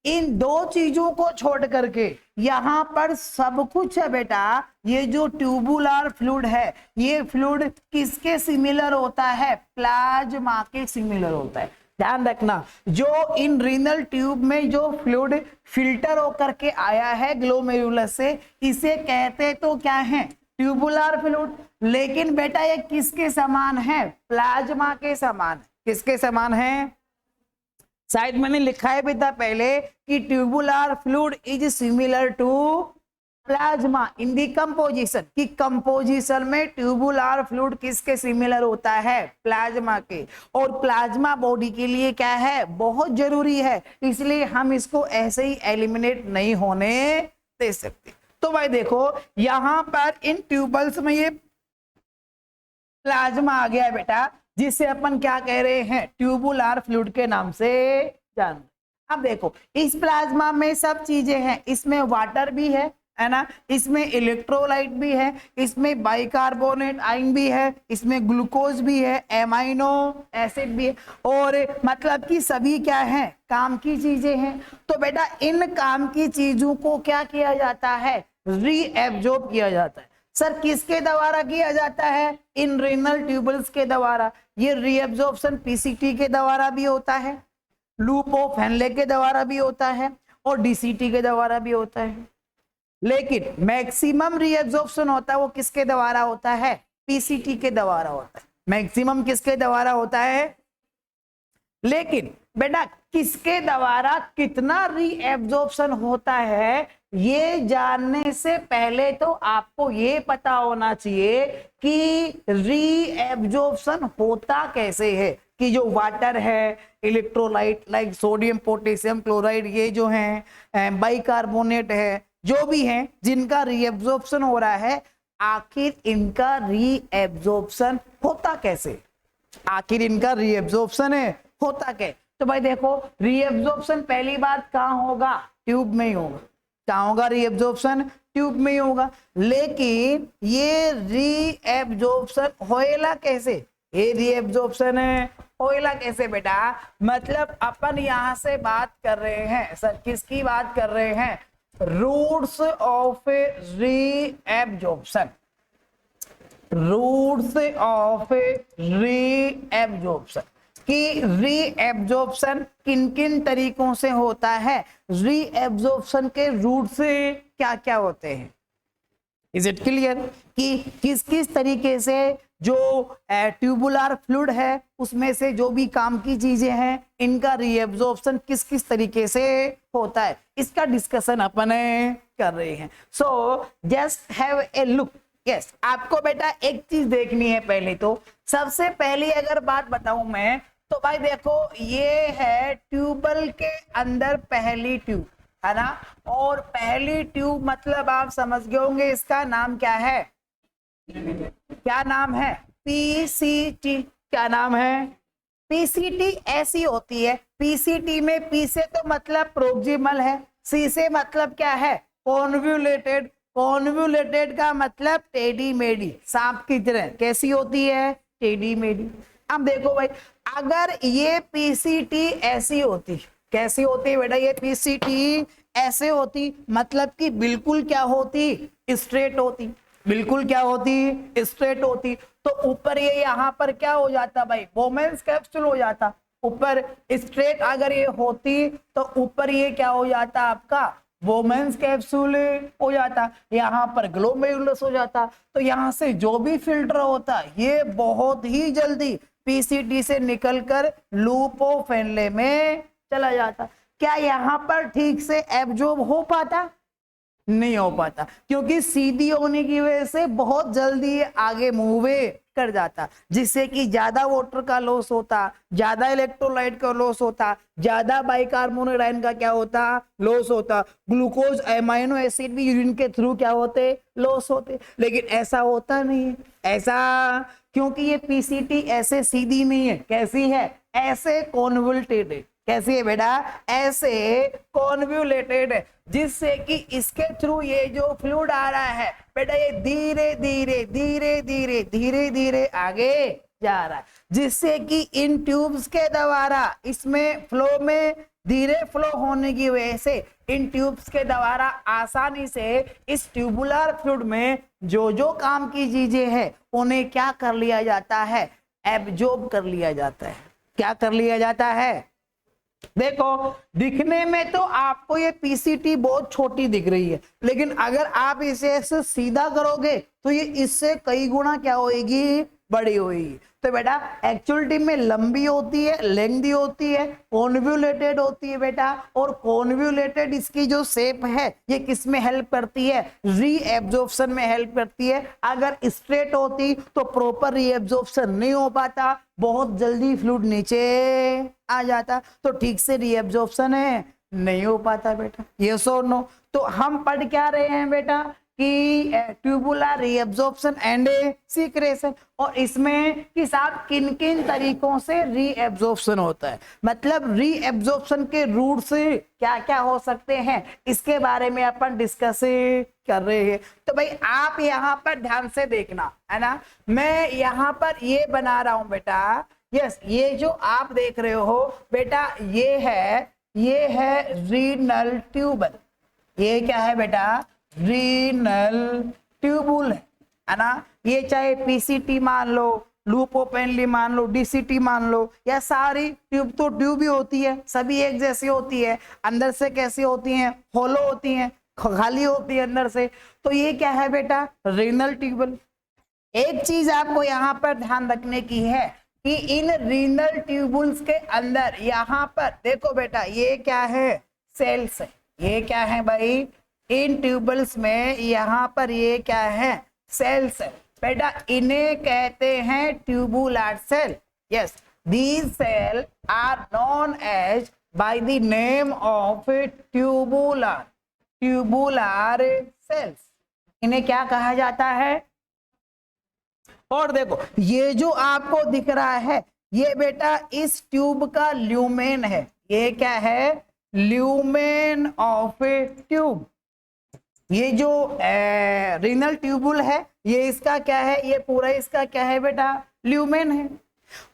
इन दो चीजों को छोड़ करके यहां पर सब कुछ है बेटा। ये जो ट्यूबुलर फ्लूइड है, ये फ्लूइड किसके सिमिलर होता है? प्लाज्मा के सिमिलर होता है। ध्यान रखना, जो इन रीनल ट्यूब में जो फ्लूइड फिल्टर होकर के आया है ग्लोमेरुलस से, इसे कहते तो क्या है, ट्यूबुलर फ्लूइड। लेकिन बेटा ये किसके समान है, प्लाज्मा के समान। किसके समान है, शायद मैंने लिखा है बेटा पहले कि tubular fluid is similar to plasma in the composition, कि कंपोजिशन में ट्यूबुलर फ्लूइड किसके सिमिलर होता है, प्लाज्मा के। और प्लाज्मा बॉडी के लिए क्या है, बहुत जरूरी है, इसलिए हम इसको ऐसे ही एलिमिनेट नहीं होने दे सकते। तो भाई देखो यहां पर इन ट्यूबल्स में ये प्लाज्मा आ गया है बेटा, जिसे अपन क्या कह रहे हैं, ट्यूबुलर फ्लूइड के नाम से जान। अब देखो इस प्लाज्मा में सब चीजें हैं, इसमें वाटर भी है ना, इसमें इलेक्ट्रोलाइट भी है, इसमें बाइकार्बोनेट आयन भी है, इसमें ग्लूकोज भी है, एमाइनो एसिड भी है, और मतलब कि सभी क्या है, काम की चीजें हैं। तो बेटा इन काम की चीजों को क्या किया जाता है, रीएब्जॉर्ब किया जाता है। सर किसके द्वारा किया जाता है, इन रीनल ट्यूबल्स के द्वारा। ये रीएब्जॉर्प्शन पीसीटी के द्वारा भी होता है, लूप ऑफ हेनले के द्वारा भी होता है, और डीसीटी के द्वारा भी होता है। लेकिन मैक्सिमम रीएब्जॉर्प्शन होता है वो किसके द्वारा होता है, पीसीटी के द्वारा होता है। मैक्सिमम किसके द्वारा होता है, लेकिन बेटा किसके द्वारा कितना रीएब्जॉर्प्शन होता है, ये जानने से पहले तो आपको ये पता होना चाहिए कि रीएब्जॉर्प्शन होता कैसे है, कि जो वाटर है, electrolyte like sodium potassium chloride, ये जो है बाइकार्बोनेट है, जो भी है जिनका रीएब्जॉर्प्शन हो रहा है, आखिर इनका रीएब्जॉर्प्शन होता कैसे, आखिर इनका रीएब्जॉर्प्शन है होता क्या। तो भाई देखो रीएब्जॉर्प्शन पहली बात कहाँ होगा, ट्यूब में ही होगा। कहाँ होगा रीएब्जॉर्प्शन, ट्यूब में ही होगा। लेकिन ये रीएब्जॉर्प्शन होएला कैसे, ये रीएब्जॉर्प्शन होएला कैसे बेटा, मतलब अपन यहां से बात कर रहे हैं, सर किसकी बात कर रहे हैं, roots of reabsorption, roots of reabsorption, कि रीएब्जॉर्प्शन किन किन तरीकों से होता है, रीएब्जॉर्प्शन के रूट से क्या क्या होते हैं। इज इट क्लियर कि किस किस तरीके से जो ट्यूबुलर फ्लूइड है उसमें से जो भी काम की चीजें हैं, इनका रीएब्जॉर्प्शन किस किस तरीके से होता है, इसका डिस्कशन अपन कर रहे हैं। So just have a look. Yes, आपको बेटा एक चीज देखनी है पहले, तो सबसे पहली अगर बात बताऊं मैं, तो भाई देखो ये है ट्यूबल के अंदर पहली ट्यूब है ना, और पहली ट्यूब मतलब आप समझ गए होंगे इसका नाम क्या है, क्या नाम है, पीसीटी। क्या नाम है, पीसीटी ऐसी होती है, पीसीटी में पी से तो मतलब प्रोक्सिमल है, सी से मतलब क्या है, कॉन्वोल्यूटेड, कॉन्वोल्यूटेड का मतलब टेढ़ी मेढ़ी, सांप की तरह कैसी होती है, टेढ़ी मेढ़ी। अब देखो भाई अगर ये पीसीटी ऐसी होती, कैसी होती बेटा, ये पीसीटी ऐसे होती मतलब कि बिल्कुल क्या होती, स्ट्रेट होती, बिल्कुल क्या होती, स्ट्रेट होती। तो ऊपर ये यहाँ पर क्या हो जाता भाई, बोमेन्स कैप्सूल हो जाता, ऊपर स्ट्रेट अगर ये होती तो ऊपर ये क्या हो जाता आपका, बोमेन्स कैप्सूल हो जाता, यहाँ पर ग्लोमेरुलस हो जाता। तो यहाँ से जो भी फिल्टर होता ये बहुत ही जल्दी पीसीटी से निकलकर लूप ऑफ हेनले में चला जाता। क्या यहाँ पर ठीक से एब्जॉर्ब हो पाता, नहीं हो पाता, क्योंकि सीधी होने की वजह से बहुत जल्दी आगे मूव कर जाता, जिससे कि ज्यादा वाटर का लॉस होता, ज्यादा इलेक्ट्रोलाइट का लॉस होता, ज्यादा बाइकार्बोनेट आयन का क्या होता, लॉस होता, ग्लूकोज एमाइनो एसिड भी यूरिन के थ्रू क्या होते, लॉस होते। लेकिन ऐसा होता नहीं है, ऐसा क्योंकि ये पीसीटी ऐसे सीधी नहीं है, कैसी है, ऐसे कॉन्वोल्यूटेड है। कैसी है बेटा, ऐसे कॉन्वोल्यूटेड है, जिससे कि इसके थ्रू ये जो फ्लूइड आ रहा है बेटा ये धीरे धीरे धीरे धीरे धीरे धीरे आगे जा रहा है, जिससे कि इन ट्यूब्स के द्वारा इसमें फ्लो में धीरे फ्लो होने की वजह से इन ट्यूब्स के द्वारा आसानी से इस ट्यूबुलर फ्लूइड में जो जो काम की चीजें हैं उन्हें क्या कर लिया जाता है, एब्जॉर्ब कर लिया जाता है। क्या कर लिया जाता है। देखो दिखने में तो आपको ये पीसीटी बहुत छोटी दिख रही है, लेकिन अगर आप इसे ऐसे सीधा करोगे तो ये इससे कई गुना क्या होगी, बड़ी होगी। तो बेटा एक्चुअलिटी में लंबी होती है, लेंथी होती है, कॉन्वोल्यूटेड होती है बेटा। और कॉन्वोल्यूटेड इसकी जो शेप है ये किस में हेल्प करती है, रीएब्जॉर्प्शन में हेल्प करती है। अगर स्ट्रेट होती तो प्रॉपर रीएब्जॉर्प्शन नहीं हो पाता, बहुत जल्दी फ्लूइड नीचे आ जाता, तो ठीक से रीएब्जॉर्प्शन है नहीं हो पाता बेटा। यस और नो। तो हम पढ़ क्या रहे हैं बेटा कि ट्यूबुलर रीएब्जॉर्प्शन एंड सीक्रेशन, और इसमें कि साहब किन किन तरीकों से रीएब्जॉर्प्शन होता है, मतलब रीएब्जॉर्प्शन के रूट से क्या क्या हो सकते हैं, इसके बारे में अपन डिस्कस कर रहे हैं। तो भाई आप यहाँ पर ध्यान से देखना है ना, मैं यहाँ पर ये बना रहा हूं बेटा। यस, ये जो आप देख रहे हो बेटा ये है रीनल ट्यूबल। ये क्या है बेटा, रीनल ट्यूबुल है ना। ये चाहे पीसीटी मान लो, लूपोपेनली मान लो, डीसीटी मान लो, या सारी ट्यूब तो ट्यूब ही होती है, सभी एक जैसी होती है। अंदर से कैसी होती हैं, होलो होती हैं, खाली होती है अंदर से। तो ये क्या है बेटा, रीनल ट्यूबल। एक चीज आपको यहाँ पर ध्यान रखने की है कि इन रीनल ट्यूबुल्स के अंदर यहाँ पर देखो बेटा ये क्या है, सेल्स है। ये क्या है भाई, इन ट्यूबल्स में यहाँ पर ये क्या है, सेल्स है बेटा। इन्हें कहते हैं tubular cell. Yes, these cell are known as by the name of tubular cells. इन्हें क्या कहा जाता है। और देखो ये जो आपको दिख रहा है ये बेटा इस ट्यूब का ल्यूमेन है। ये क्या है, ल्यूमेन ऑफ ट्यूब। ये जो रीनल ट्यूबुल है ये इसका क्या है, ये पूरा इसका क्या है बेटा, ल्यूमेन है।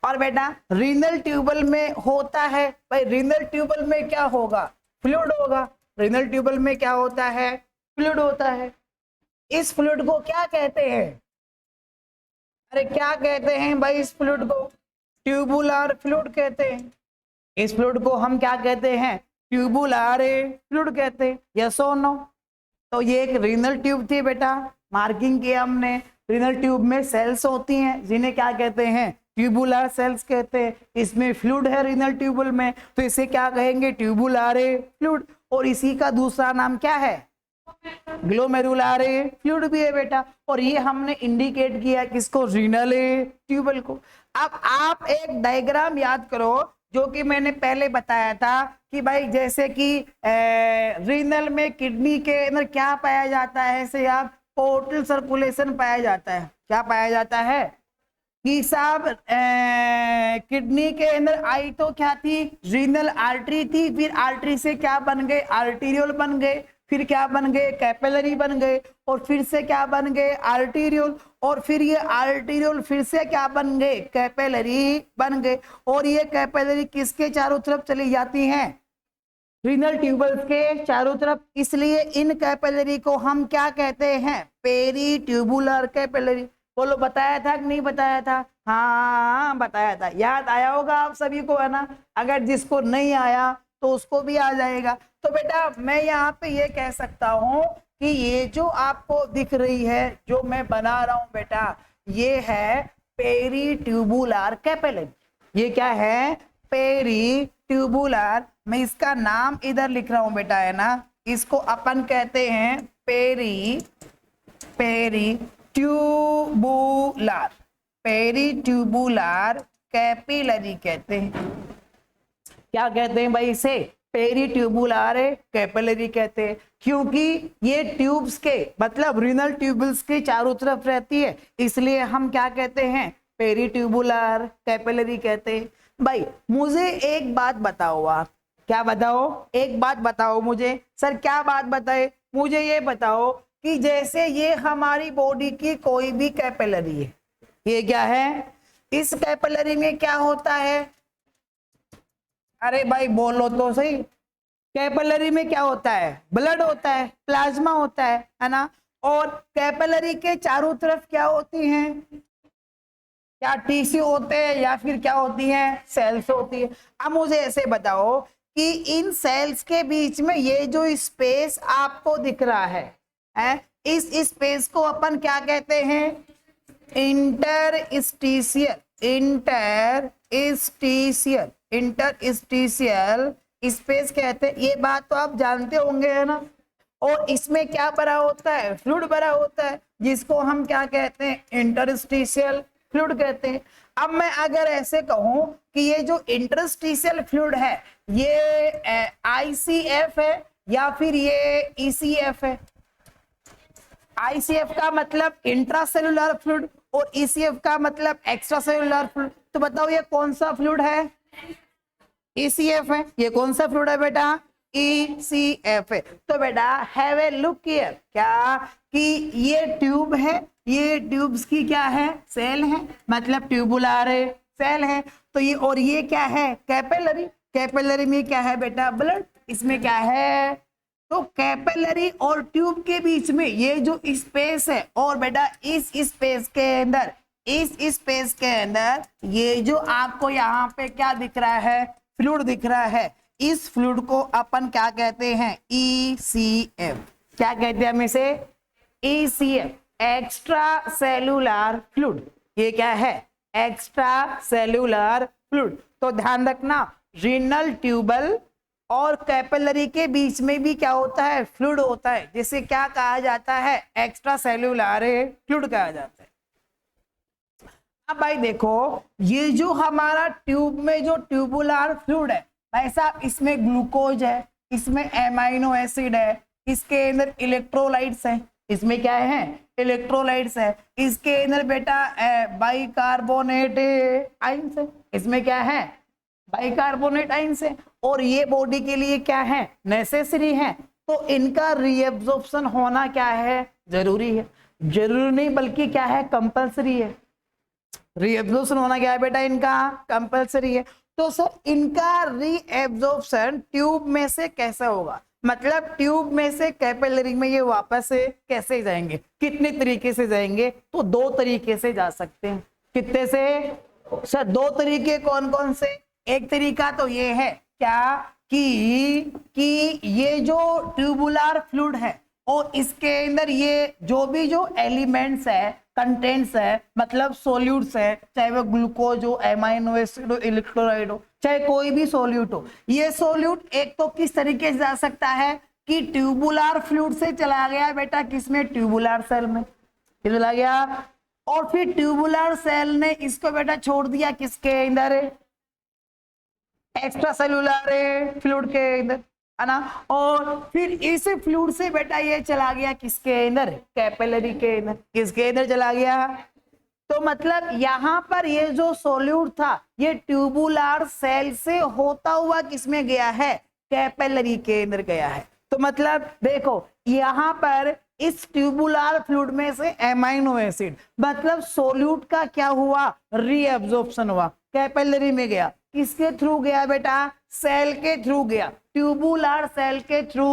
और बेटा रीनल ट्यूबल में होता है भाई, रीनल ट्यूबल में क्या होगा, फ्लूइड होगा। रीनल ट्यूबल में क्या होता है, फ्लूइड होता है। इस फ्लूइड को क्या कहते हैं, अरे क्या कहते हैं भाई इस फ्लूइड को, ट्यूबुलर फ्लूइड कहते हैं। इस फ्लूइड को हम क्या कहते हैं, ट्यूबुलर फ्लूइड कहते हैं। यस और नो। तो ये एक रीनल ट्यूब थी बेटा, मार्किंग किया हमने। रीनल ट्यूब में सेल्स होती हैं जिन्हें क्या कहते हैं, ट्यूबुलर सेल्स कहते हैं। इसमें फ्लूइड है रीनल ट्यूबुल में, तो इसे क्या कहेंगे, ट्यूबुलर फ्लूइड। और इसी का दूसरा नाम क्या है, ग्लोमेरुलर फ्लूइड भी है बेटा। और ये हमने इंडिकेट किया किसको, रीनल ट्यूबल को। अब आप एक डायग्राम याद करो जो कि मैंने पहले बताया था कि भाई जैसे कि रीनल में किडनी के अंदर क्या पाया जाता है, ऐसे आप पोर्टल सर्कुलेशन पाया जाता है। क्या पाया जाता है कि साहब किडनी के अंदर आई तो क्या थी, रीनल आर्टरी थी, फिर आर्टरी से क्या बन गए, आर्टीरियोल बन गए, फिर क्या बन गए, कैपिलरी बन गए, और फिर से क्या बन गए, आर्टीरियोल, और फिर ये आर्टीरियोल फिर से क्या बन गए, कैपिलरी बन गए। और ये कैपिलरी किसके चारों तरफ चली जाती हैं, रीनल ट्यूबल्स के चारों तरफ। इसलिए इन कैपिलरी को हम क्या कहते हैं, पेरी ट्यूबुलर कैपिलरी। बोलो बताया था कि नहीं बताया था, हाँ बताया था, याद आया होगा आप सभी को है ना। अगर जिसको नहीं आया तो उसको भी आ जाएगा। तो बेटा मैं यहाँ पे ये कह सकता हूँ कि ये जो आपको दिख रही है जो मैं बना रहा हूँ बेटा, ये है पेरी ट्यूबुलर कैपिलरी। ये क्या है, पेरी ट्यूबुलर। मैं इसका नाम इधर लिख रहा हूँ बेटा है ना, इसको अपन कहते हैं पेरी ट्यूबुलर कैपिलरी कहते हैं। क्या कहते हैं भाई इसे, पेरी ट्यूबुलर कैपिलरी कहते हैं, क्योंकि ये ट्यूब्स के मतलब रीनल ट्यूबल्स के चारों तरफ रहती है, इसलिए हम क्या कहते हैं, पेरी ट्यूबुलर कैपिलरी कहते हैं। भाई मुझे एक बात बताओ, आप क्या बताओ, एक बात बताओ मुझे। सर क्या बात बताए, मुझे ये बताओ कि जैसे ये हमारी बॉडी की कोई भी कैपिलरी है, ये क्या है, इस कैपिलरी में क्या होता है, अरे भाई बोलो तो सही, कैपिलरी में क्या होता है, ब्लड होता है, प्लाज्मा होता है ना। और कैपिलरी के चारों तरफ क्या होती हैं, क्या टिश्यू होते हैं या फिर क्या होती है, सेल्स होती है। अब मुझे ऐसे बताओ कि इन सेल्स के बीच में ये जो स्पेस आपको दिख रहा है इस स्पेस को अपन क्या कहते हैं, इंटरस्टिशियल। इंटरस्टिशियल स्पेस कहते हैं। ये बात तो आप जानते होंगे, है ना। और इसमें क्या भरा होता है, फ्लूइड भरा होता है, जिसको हम क्या कहते हैं, इंटरस्टिशियल फ्लूइड कहते हैं। अब मैं अगर ऐसे कहूं कि ये जो इंटरस्टिशियल फ्लूइड है ये आईसीएफ है या फिर ये ईसीएफ है। आईसीएफ का मतलब इंट्रासेलुलर फ्लूइड और ईसीएफ का मतलब एक्स्ट्रासेलुलर फ्लूइड। तो बताओ ये कौन सा फ्लूइड है, ईसीएफ है। ये कौन सा फ्लूइड है बेटा, ECF है। तो बेटा हैव ए लुक हियर, क्या कि ये ट्यूब है, ये ट्यूब्स की क्या है, सेल है, मतलब ट्यूबुलर सेल है। तो ये और ये क्या है, कैपिलरी। कैपिलरी में क्या है बेटा, ब्लड। इसमें क्या है, तो कैपिलरी और ट्यूब के बीच में ये जो स्पेस है, और बेटा इस स्पेस के अंदर ये जो आपको यहाँ पे क्या दिख रहा है, फ्लूइड दिख रहा है, इस फ्लूइड को अपन क्या कहते हैं, ECF। क्या कहते हैं हम इसे, ECF, एक्स्ट्रा सेलुलर फ्लूइड। ये क्या है, एक्स्ट्रा सेलुलर फ्लूइड। तो ध्यान रखना, रीनल ट्यूबल और कैपिलरी के बीच में भी क्या होता है, फ्लूइड होता है, जिसे क्या कहा जाता है, एक्स्ट्रा सेलुलर फ्लूइड कहा जाता है। अब भाई देखो, ये जो हमारा ट्यूब में जो ट्यूबुलर फ्लूइड है भाई साहब, इसमें ग्लूकोज है, इसमें एमाइनो एसिड है, इसके अंदर इलेक्ट्रोलाइट्स है। इसमें क्या है, इलेक्ट्रोलाइट्स है। इसके अंदर बेटा बाइकार्बोनेट आयंस है। इसमें क्या है, बाइकार्बोनेट आयंस है। और ये बॉडी के लिए क्या है, नेसेसरी है। तो इनका रीएब्जॉर्प्शन होना क्या है, जरूरी है। जरूरी नहीं बल्कि क्या है, कंपल्सरी है। रीएब्जॉर्प्शन होना क्या है बेटा, इनका कंपल्सरी है। तो सर इनका रीएब्जॉर्प्शन ट्यूब में से कैसे होगा, मतलब ट्यूब में से कैपिलरी में ये वापस से कैसे जाएंगे, कितने तरीके से जाएंगे, तो दो तरीके से जा सकते हैं। कितने से सर, दो तरीके कौन कौन से। एक तरीका तो ये है क्या कि ये जो ट्यूबुलर फ्लूइड है और इसके अंदर ये जो भी जो एलिमेंट्स है, कंटेंट्स है, मतलब सोल्यूट्स है, चाहे वो ग्लूकोज हो, एमाइनो एसिड हो, इलेक्ट्रोलाइट हो, चाहे कोई भी सोल्यूट हो। ये सोल्यूट एक तो किस तरीके से जा सकता है कि ट्यूबुलर फ्लूइड से चला गया बेटा, किसमें, ट्यूबुलर सेल में चला गया, और फिर ट्यूबुलर सेल ने इसको बेटा छोड़ दिया किसके अंदर, एक्स्ट्रा सेलुलर फ्लूइड के अंदर, है ना। और फिर इस फ्लूइड से बेटा ये चला गया किसके अंदर, कैपिलरी के अंदर। किसके अंदर चला गया, तो मतलब यहाँ पर ये जो सोल्यूट था ये ट्यूबुलर सेल से होता हुआ किसमें गया है, कैपिलरी के अंदर गया है। तो मतलब देखो यहाँ पर इस ट्यूबुलर फ्लूइड में से एमाइनो एसिड, मतलब सोल्यूट का क्या हुआ, रीअब्जॉर्प्शन हुआ, कैपिलरी में गया। किसके थ्रू गया बेटा, सेल के थ्रू गया, ट्यूबुलर सेल के थ्रू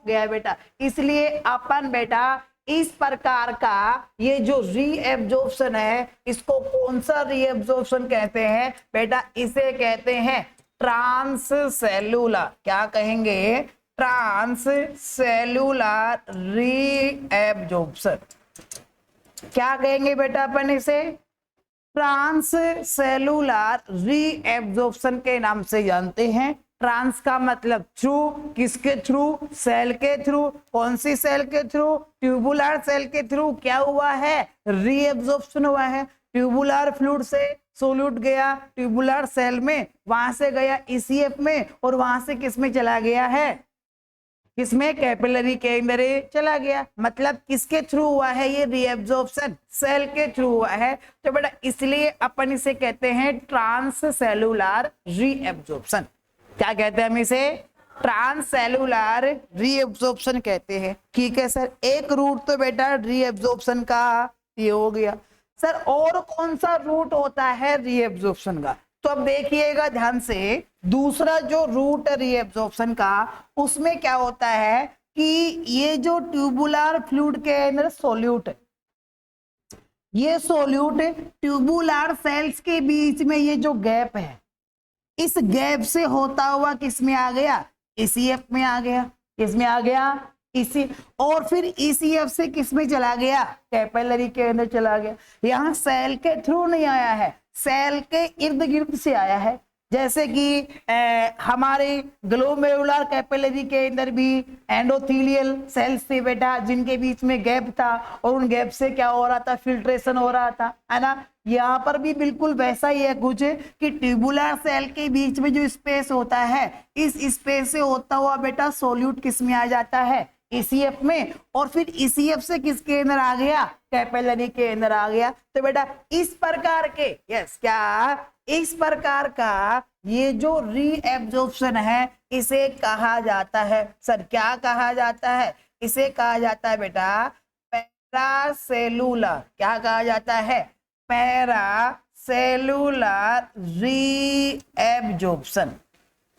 गया बेटा। इसलिए अपन बेटा इस प्रकार का ये जो रीएब्जॉर्प्शन है, इसको कौन सा रीएब्जॉर्प्शन कहते हैं बेटा, इसे कहते हैं ट्रांससेलुलर। क्या कहेंगे, ट्रांससेलुलर रीएब्जॉर्प्शन। क्या कहेंगे बेटा अपन इसे, ट्रांससेलुलर रीएब्जॉर्प्शन के नाम से जानते हैं। ट्रांस का मतलब थ्रू, किसके थ्रू, सेल के थ्रू। कौन सी सेल के थ्रू, ट्यूबुलर सेल के थ्रू क्या हुआ है, रीएब्जॉर्प्शन हुआ है। ट्यूबुलर फ्लूइड से सोल्यूट गया ट्यूबुलर सेल में, वहां से गया ECF में, और वहां से किसमें चला गया है, किसमें, कैपिलरी के अंदर चला गया। मतलब किसके थ्रू हुआ है ये रीएब्जॉर्प्शन, सेल के थ्रू हुआ है। तो बेटा इसलिए अपन इसे कहते हैं ट्रांससेलुलर रीएब्जॉर्प्शन। क्या कहते हैं हम इसे, ट्रांससेलुलर रीएब्जॉर्प्शन कहते हैं। ठीक है सर, एक रूट तो बेटा रीएब्जॉर्प्शन का ये हो गया। सर और कौन सा रूट होता है रीएब्जॉर्प्शन का, तो अब देखिएगा ध्यान से, दूसरा जो रूट है रीएब्जॉर्प्शन का, उसमें क्या होता है कि ये जो ट्यूबुलर फ्लूइड के अंदर सोल्यूट है, ये सोल्यूट ट्यूबुलर सेल्स के बीच में ये जो गैप है, इस गैप से होता हुआ किस में आ गया, ईसीएफ में आ गया। किस में आ गया, इसी, और फिर ईसीएफ से किस में चला गया, कैपिलरी के अंदर चला गया। यहाँ सेल के थ्रू नहीं आया है, सेल के इर्द गिर्द से आया है। जैसे कि हमारे ग्लोमेरुलर कैपिलरी के अंदर भी एंडोथेलियल सेल्स थे बेटा, जिनके बीच में गैप था, और उन गैप से क्या हो रहा था, फिल्ट्रेशन हो रहा था, है ना। यहाँ पर भी बिल्कुल वैसा ही है कुछ, कि ट्यूबुलर सेल के बीच में जो स्पेस होता है, इस स्पेस से होता हुआ बेटा सोल्यूट किस में आ जाता है, ईसीएफ में, और फिर ईसीएफ से किसके अंदर आ गया, कैपिलरी के अंदर आ गया। तो बेटा इस प्रकार के, यस क्या, इस प्रकार का ये जो रीएब्जॉर्प्शन है, इसे कहा जाता है सर, क्या कहा जाता है, इसे कहा जाता है बेटा पैरासेलुलर, क्या कहा जाता है, पैरासेलुलर रीएब्जॉर्प्शन।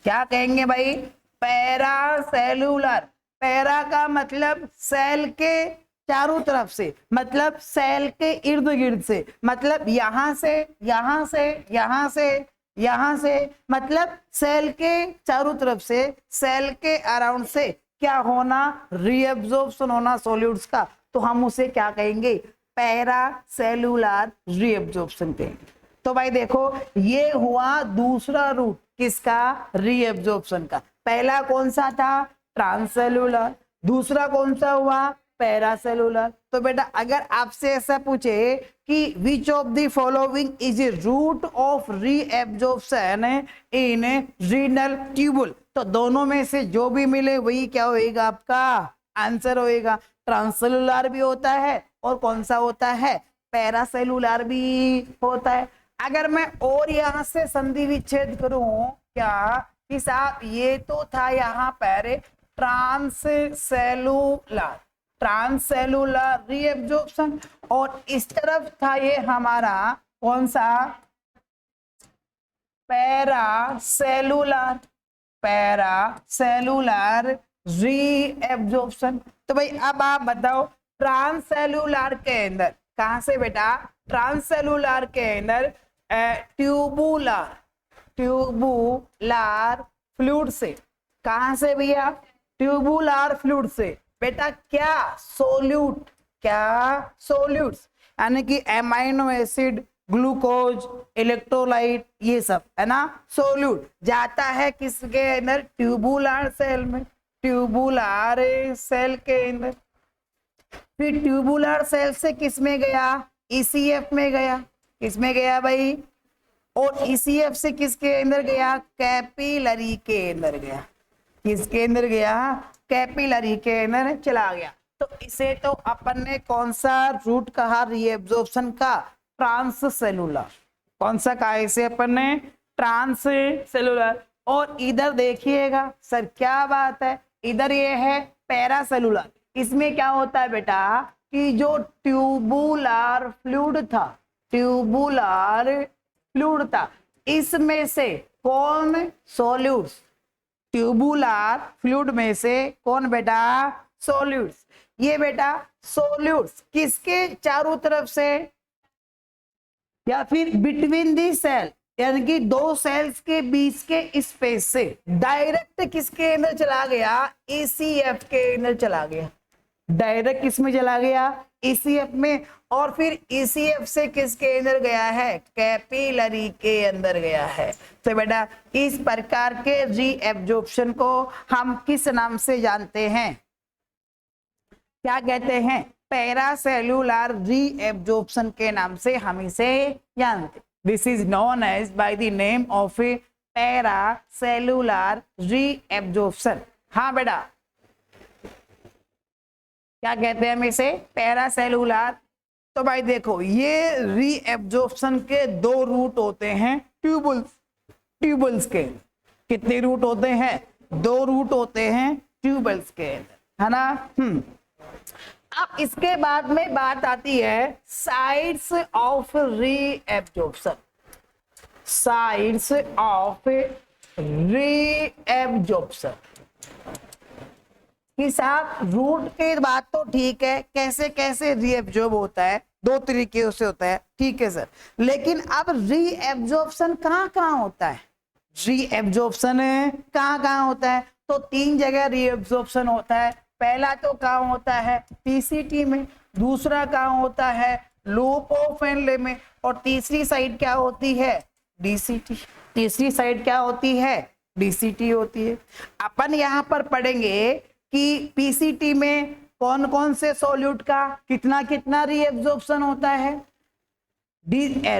क्या कहेंगे भाई, पैरासेलुलर, पैरा का मतलब सेल के चारों तरफ से, मतलब सेल के इर्द गिर्द से, मतलब यहां से, यहां से, यहां से, यहां से, मतलब सेल के चारों तरफ से, सेल के अराउंड से क्या होना, रीएब्जॉर्प्शन होना सॉल्यूट्स का, तो हम उसे क्या कहेंगे, पैरासेलुलर रीएब्जॉर्प्शन कहेंगे। तो भाई देखो ये हुआ दूसरा रूट किसका, रीएब्जॉर्प्शन का। पहला कौन सा था, ट्रांससेलुलर, दूसरा कौन सा हुआ, पैरासेलुलर। तो बेटा अगर आपसे ऐसा पूछे कि which of the following is a root of reabsorption in renal tubule, तो दोनों में से जो भी मिले वही क्या होएगा, आपका आंसर होएगा। ट्रांससेलुलर भी होता है और कौन सा होता है, पैरासेलुलर भी होता है। अगर मैं और यहाँ से संधि विच्छेद करूं क्या, कि साहब ये तो था यहाँ पर ट्रांससेलुलर, ट्रांससेलुलर रीएब्जॉर्प्शन, और इस तरफ था ये हमारा कौन सा, पैरासेलुलर, पैरासेलुलर रीएब्जॉर्प्शन। तो भाई अब आप बताओ ट्रांससेलुलर के अंदर कहां से बेटा, ट्रांससेलुलर के अंदर ट्यूबुलर, ट्यूबुलर फ्लूइड से, कहां से भैया, ट्यूबुलर फ्लूइड से बेटा क्या, सोल्यूट, क्या सोल्यूट्स, यानी कि एमाइनो एसिड, ग्लूकोज, इलेक्ट्रोलाइट, ये सब है ना, सोल्यूट जाता है किसके अंदर, ट्यूबुलर सेल में, ट्यूबुलर सेल के अंदर। फिर ट्यूबुलर सेल से किस में गया, ईसीएफ में गया, किस में गया भाई, और ईसीएफ से किसके अंदर गया, कैपिलरी के अंदर गया, किसके अंदर गया, कैपिलरी के अंदर चला गया। तो इसे तो अपन ने कौन सा रूट कहा रीएब्जॉर्प्शन का, ट्रांससेलुलर, कौन सा कहा इसे अपन ने, ट्रांससेलुलर। और इधर देखिएगा सर क्या बात है, इधर ये है पैरासेलुलर, इसमें क्या होता है बेटा, कि जो ट्यूबुलर फ्लूइड था, ट्यूबुलर फ्लूइड था, इसमें से कौन, सोल्यूट्स, ट्यूबुलर फ्लूइड में से कौन बेटा, सोल्यूट्स। ये बेटा सोल्यूट्स किसके चारों तरफ से, या फिर बिटवीन दी सेल, यानी कि दो सेल्स के बीच के स्पेस से डायरेक्ट किसके अंदर चला गया, ईसीएफ के अंदर चला गया, डायरेक्ट किसमें चला गया, ईसीएफ में, और फिर ईसीएफ से किसके अंदर गया है, कैपिलरी के अंदर गया है। तो बेटा इस प्रकार के रीएब्जॉर्प्शन को हम किस नाम से जानते हैं, क्या कहते हैं, पैरासेलुलर रीएब्जॉर्प्शन के नाम से हम इसे जानते। This is known as by the name of a paracellular reabsorption. हाँ बेटा क्या कहते हैं हम इसे, पैरासेलुलर। तो भाई देखो ये रीएब्जॉर्प्शन के दो रूट होते हैं, ट्यूबुल्स, ट्यूबुल्स के कितने रूट होते हैं, दो रूट होते हैं ट्यूबुल्स के, है ना। अब इसके बाद में बात आती है sides of reabsorption, sides of reabsorption. कि साहब रूट की बात तो ठीक है, कैसे कैसे रीएब्जॉर्ब होता है, दो तरीके से होता है, ठीक है सर। लेकिन अब रीएब्जॉर्प्शन कहाँ कहाँ होता है? रीएब्जॉर्प्शन कहाँ कहाँ होता है? तो तीन जगह रीएब्जॉर्प्शन होता है। पहला तो कहाँ होता है? पीसीटी में, दूसरा कहाँ होता है? लूप ऑफ एनले में, और तीसरी साइड क्या होती है? डीसीटी। तीसरी साइड क्या होती है? डीसीटी होती है। अपन यहाँ पर पढ़ेंगे कि पीसीटी में कौन कौन से सॉल्यूट का कितना कितना रीएब्जॉर्प्शन होता है,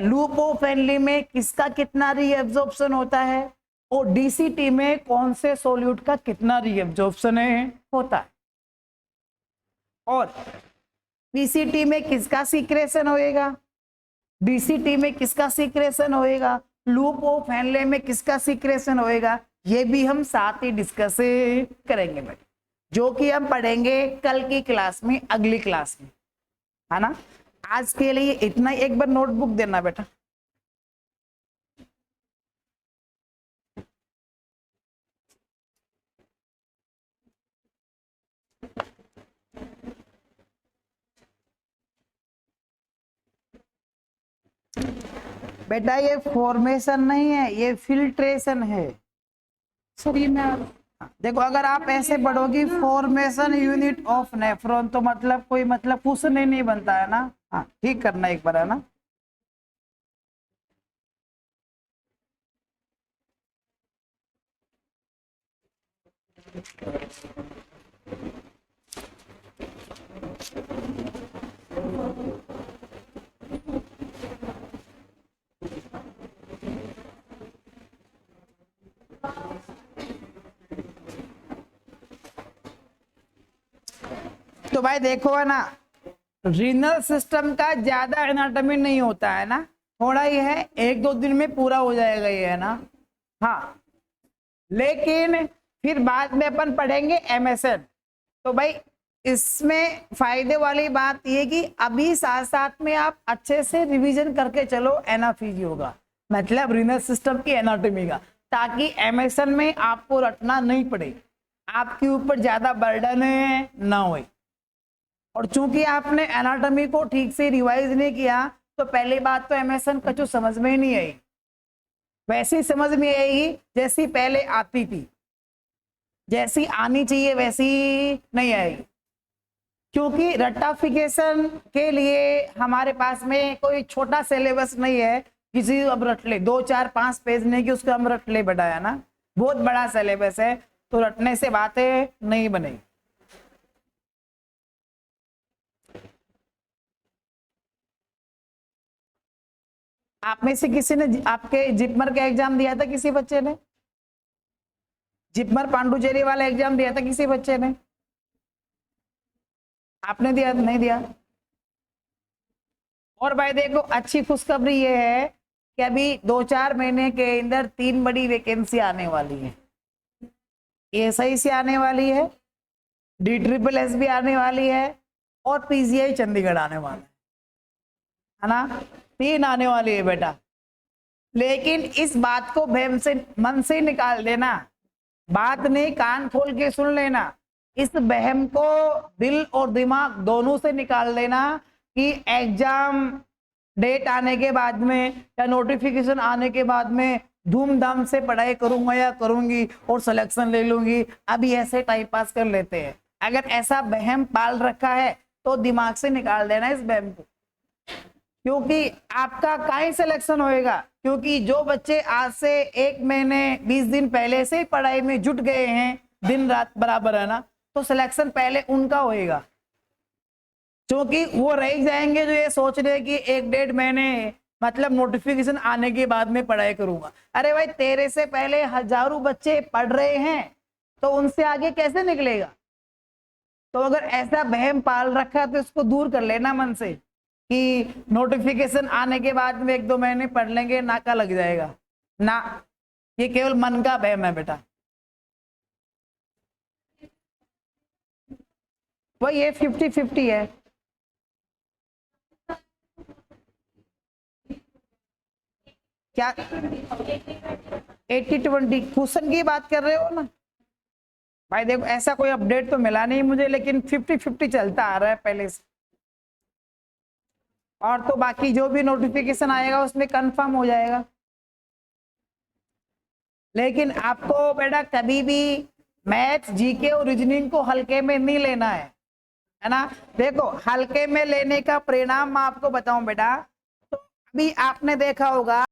लूप ऑफ एनले में किसका कितना रीएब्जॉर्प्शन होता है, और डीसीटी में कौन से सॉल्यूट का कितना रीएब्जॉर्प्शन होता है, और पीसीटी में किसका सीक्रेशन होएगा, डीसीटी में किसका सीक्रेशन होएगा, लूप ऑफ एनले में किसका सीक्रेशन होएगा, ये भी हम साथ ही डिस्कस करेंगे बेटा, जो कि हम पढ़ेंगे कल की क्लास में, अगली क्लास में, है ना। आज के लिए इतना ही। एक बार नोटबुक देना बेटा। बेटा ये फॉर्मेशन नहीं है, ये फिल्ट्रेशन है। सर ये मैं देखो अगर आप ऐसे पढ़ोगी फॉर्मेशन यूनिट ऑफ नेफ्रॉन, तो मतलब कोई मतलब कुछ नहीं बनता है ना। हाँ ठीक करना एक बार, है ना। तो भाई देखो है ना, रीनल सिस्टम का ज्यादा एनाटॉमी नहीं होता है ना, थोड़ा ही है, एक दो दिन में पूरा हो जाएगा ये, है ना। हाँ लेकिन फिर बाद में अपन पढ़ेंगे एमएसएन। तो भाई इसमें फायदे वाली बात ये कि अभी साथ साथ में आप अच्छे से रिवीजन करके चलो एनाफिजियो का, मतलब रीनल सिस्टम की एनाटॉमी का, ताकि एमएसएन में आपको रटना नहीं पड़े, आपके ऊपर ज्यादा बर्डन ना हो। और चूंकि आपने एनाटॉमी को ठीक से रिवाइज नहीं किया, तो पहली बात तो एमएसएन कछु समझ में ही नहीं आई, वैसी समझ में आएगी जैसी पहले आती थी, जैसी आनी चाहिए वैसी नहीं आएगी। क्योंकि रटाफिकेशन के लिए हमारे पास में कोई छोटा सिलेबस नहीं है किसी अब रट ले, 2 4 5 पेज नहीं कि उसको हम रट ले बढ़ाया ना, बहुत बड़ा सिलेबस है, तो रटने से बातें नहीं बनेगी। आप में से किसी ने आपके जिपमर का एग्जाम दिया था? किसी बच्चे ने जिपमर पांडुचेरी वाला एग्जाम दिया था? किसी बच्चे ने? आपने दिया? नहीं दिया। और भाई देखो अच्छी खुशखबरी ये है कि अभी 2-4 महीने के अंदर 3 बड़ी वैकेंसी आने वाली है। एएसआई आने वाली है, DSSS भी आने वाली है, और पीजीआई चंडीगढ़ आने वाला है ना। 3 आने वाली है बेटा। लेकिन इस बात को वहम से मन से निकाल देना, बात नहीं कान खोल के सुन लेना, इस वहम को दिल और दिमाग दोनों से निकाल देना कि एग्जाम डेट आने के बाद में या नोटिफिकेशन आने के बाद में धूमधाम से पढ़ाई करूंगा या करूंगी और सिलेक्शन ले लूंगी, अभी ऐसे टाइम पास कर लेते हैं। अगर ऐसा वहम पाल रखा है तो दिमाग से निकाल देना इस वहम को, क्योंकि आपका काहे सिलेक्शन होएगा, क्योंकि जो बच्चे आज से 1 महीने 20 दिन पहले से पढ़ाई में जुट गए हैं दिन रात बराबर, है ना, तो सिलेक्शन पहले उनका होएगा। क्योंकि वो रह जाएंगे जो ये सोच रहे कि 1-1.5 महीने मतलब नोटिफिकेशन आने के बाद में पढ़ाई करूंगा। अरे भाई तेरे से पहले हजारों बच्चे पढ़ रहे हैं, तो उनसे आगे कैसे निकलेगा। तो अगर ऐसा वहम पाल रखा है तो इसको दूर कर लेना मन से कि नोटिफिकेशन आने के बाद में 1-2 महीने पढ़ लेंगे, नाका लग जाएगा ना, ये केवल मन का वहम है बेटा। वही ये 50-50 है। क्या 80-20 क्वेश्चन की बात कर रहे हो ना भाई? देखो ऐसा कोई अपडेट तो मिला नहीं मुझे, लेकिन 50-50 चलता आ रहा है पहले से। और तो बाकी जो भी नोटिफिकेशन आएगा उसमें कंफर्म हो जाएगा। लेकिन आपको बेटा कभी भी मैथ्स, जीके और रीजनिंग को हल्के में नहीं लेना है ना। देखो हल्के में लेने का परिणाम मैं आपको बताऊं बेटा, तो अभी आपने देखा होगा